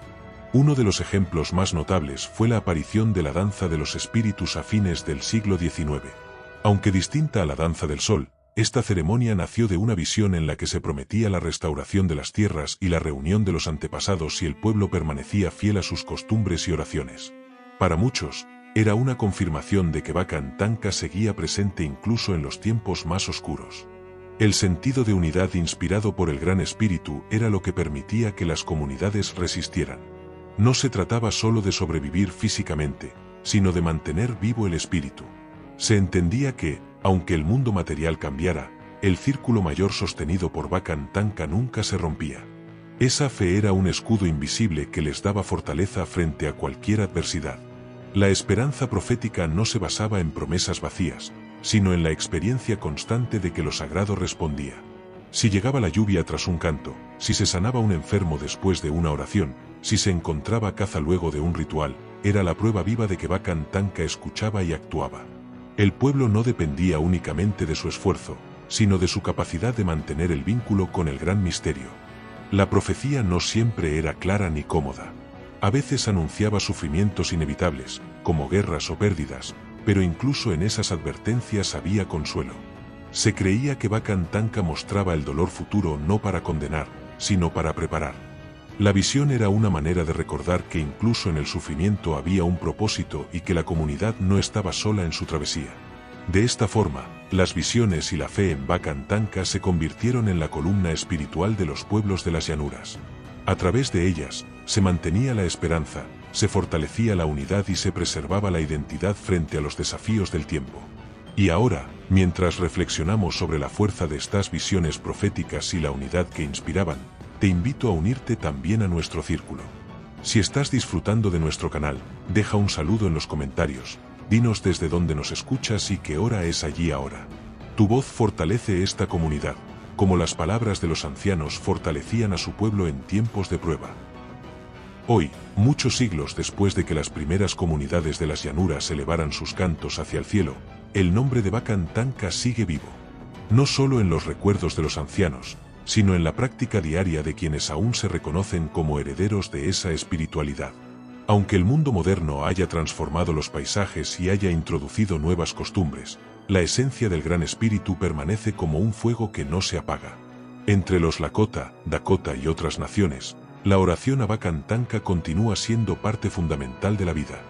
Uno de los ejemplos más notables fue la aparición de la danza de los espíritus a fines del siglo XIX. Aunque distinta a la danza del sol, esta ceremonia nació de una visión en la que se prometía la restauración de las tierras y la reunión de los antepasados si el pueblo permanecía fiel a sus costumbres y oraciones. Para muchos, era una confirmación de que Bakan Tanka seguía presente incluso en los tiempos más oscuros. El sentido de unidad inspirado por el Gran Espíritu era lo que permitía que las comunidades resistieran. No se trataba solo de sobrevivir físicamente, sino de mantener vivo el espíritu. Se entendía que, aunque el mundo material cambiara, el círculo mayor sostenido por Bakan Tanka nunca se rompía. Esa fe era un escudo invisible que les daba fortaleza frente a cualquier adversidad. La esperanza profética no se basaba en promesas vacías, sino en la experiencia constante de que lo sagrado respondía. Si llegaba la lluvia tras un canto, si se sanaba un enfermo después de una oración, si se encontraba caza luego de un ritual, era la prueba viva de que Bakan Tanka escuchaba y actuaba. El pueblo no dependía únicamente de su esfuerzo, sino de su capacidad de mantener el vínculo con el gran misterio. La profecía no siempre era clara ni cómoda. A veces anunciaba sufrimientos inevitables, como guerras o pérdidas, pero incluso en esas advertencias había consuelo. Se creía que Bakan Tanka mostraba el dolor futuro no para condenar, sino para preparar. La visión era una manera de recordar que incluso en el sufrimiento había un propósito y que la comunidad no estaba sola en su travesía. De esta forma, las visiones y la fe en Bakan Tanka se convirtieron en la columna espiritual de los pueblos de las llanuras. A través de ellas, se mantenía la esperanza, se fortalecía la unidad y se preservaba la identidad frente a los desafíos del tiempo. Y ahora, mientras reflexionamos sobre la fuerza de estas visiones proféticas y la unidad que inspiraban, te invito a unirte también a nuestro círculo. Si estás disfrutando de nuestro canal, deja un saludo en los comentarios, dinos desde dónde nos escuchas y qué hora es allí ahora. Tu voz fortalece esta comunidad, como las palabras de los ancianos fortalecían a su pueblo en tiempos de prueba. Hoy, muchos siglos después de que las primeras comunidades de las llanuras elevaran sus cantos hacia el cielo, el nombre de Bakan Tanka sigue vivo. No solo en los recuerdos de los ancianos, sino en la práctica diaria de quienes aún se reconocen como herederos de esa espiritualidad. Aunque el mundo moderno haya transformado los paisajes y haya introducido nuevas costumbres, la esencia del Gran Espíritu permanece como un fuego que no se apaga. Entre los Lakota, Dakota y otras naciones, la oración a Bakan Tanka continúa siendo parte fundamental de la vida.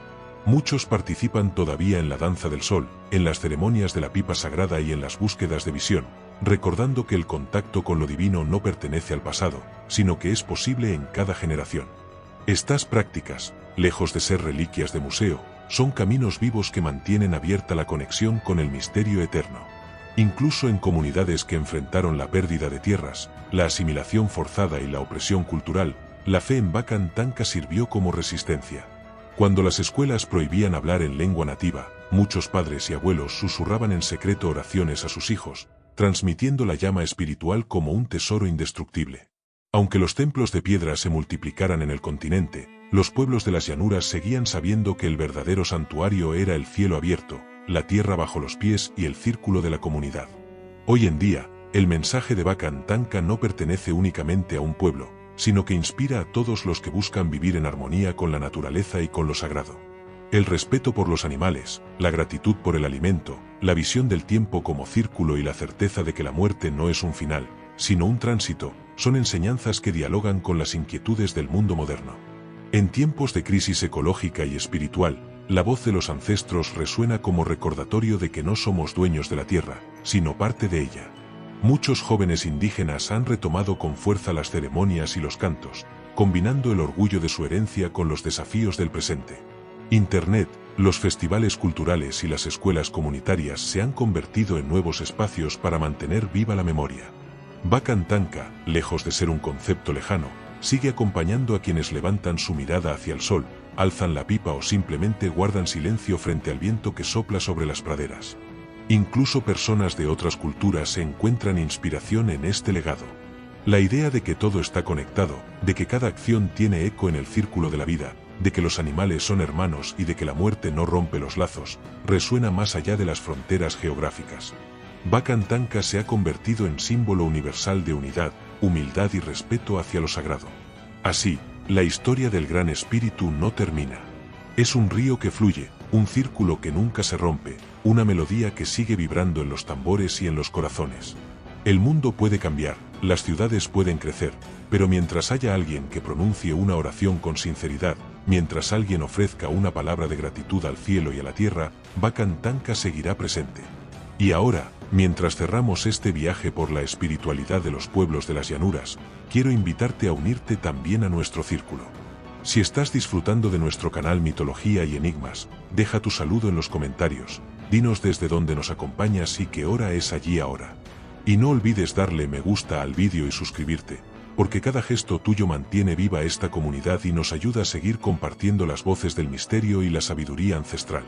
Muchos participan todavía en la danza del sol, en las ceremonias de la pipa sagrada y en las búsquedas de visión, recordando que el contacto con lo divino no pertenece al pasado, sino que es posible en cada generación. Estas prácticas, lejos de ser reliquias de museo, son caminos vivos que mantienen abierta la conexión con el misterio eterno. Incluso en comunidades que enfrentaron la pérdida de tierras, la asimilación forzada y la opresión cultural, la fe en Bakan Tanka sirvió como resistencia. Cuando las escuelas prohibían hablar en lengua nativa, muchos padres y abuelos susurraban en secreto oraciones a sus hijos, transmitiendo la llama espiritual como un tesoro indestructible. Aunque los templos de piedra se multiplicaran en el continente, los pueblos de las llanuras seguían sabiendo que el verdadero santuario era el cielo abierto, la tierra bajo los pies y el círculo de la comunidad. Hoy en día, el mensaje de Bakan Tanka no pertenece únicamente a un pueblo, sino que inspira a todos los que buscan vivir en armonía con la naturaleza y con lo sagrado. El respeto por los animales, la gratitud por el alimento, la visión del tiempo como círculo y la certeza de que la muerte no es un final, sino un tránsito, son enseñanzas que dialogan con las inquietudes del mundo moderno. En tiempos de crisis ecológica y espiritual, la voz de los ancestros resuena como recordatorio de que no somos dueños de la tierra, sino parte de ella. Muchos jóvenes indígenas han retomado con fuerza las ceremonias y los cantos, combinando el orgullo de su herencia con los desafíos del presente. Internet, los festivales culturales y las escuelas comunitarias se han convertido en nuevos espacios para mantener viva la memoria. Bakan Tanka, lejos de ser un concepto lejano, sigue acompañando a quienes levantan su mirada hacia el sol, alzan la pipa o simplemente guardan silencio frente al viento que sopla sobre las praderas. Incluso personas de otras culturas encuentran inspiración en este legado. La idea de que todo está conectado, de que cada acción tiene eco en el círculo de la vida, de que los animales son hermanos y de que la muerte no rompe los lazos, resuena más allá de las fronteras geográficas. Bakan Tanka se ha convertido en símbolo universal de unidad, humildad y respeto hacia lo sagrado. Así, la historia del Gran Espíritu no termina. Es un río que fluye, un círculo que nunca se rompe, una melodía que sigue vibrando en los tambores y en los corazones. El mundo puede cambiar, las ciudades pueden crecer, pero mientras haya alguien que pronuncie una oración con sinceridad, mientras alguien ofrezca una palabra de gratitud al cielo y a la tierra, Bakan Tanka seguirá presente. Y ahora, mientras cerramos este viaje por la espiritualidad de los pueblos de las llanuras, quiero invitarte a unirte también a nuestro círculo. Si estás disfrutando de nuestro canal Mitología y Enigmas, deja tu saludo en los comentarios, dinos desde dónde nos acompañas y qué hora es allí ahora. Y no olvides darle me gusta al vídeo y suscribirte, porque cada gesto tuyo mantiene viva esta comunidad y nos ayuda a seguir compartiendo las voces del misterio y la sabiduría ancestral.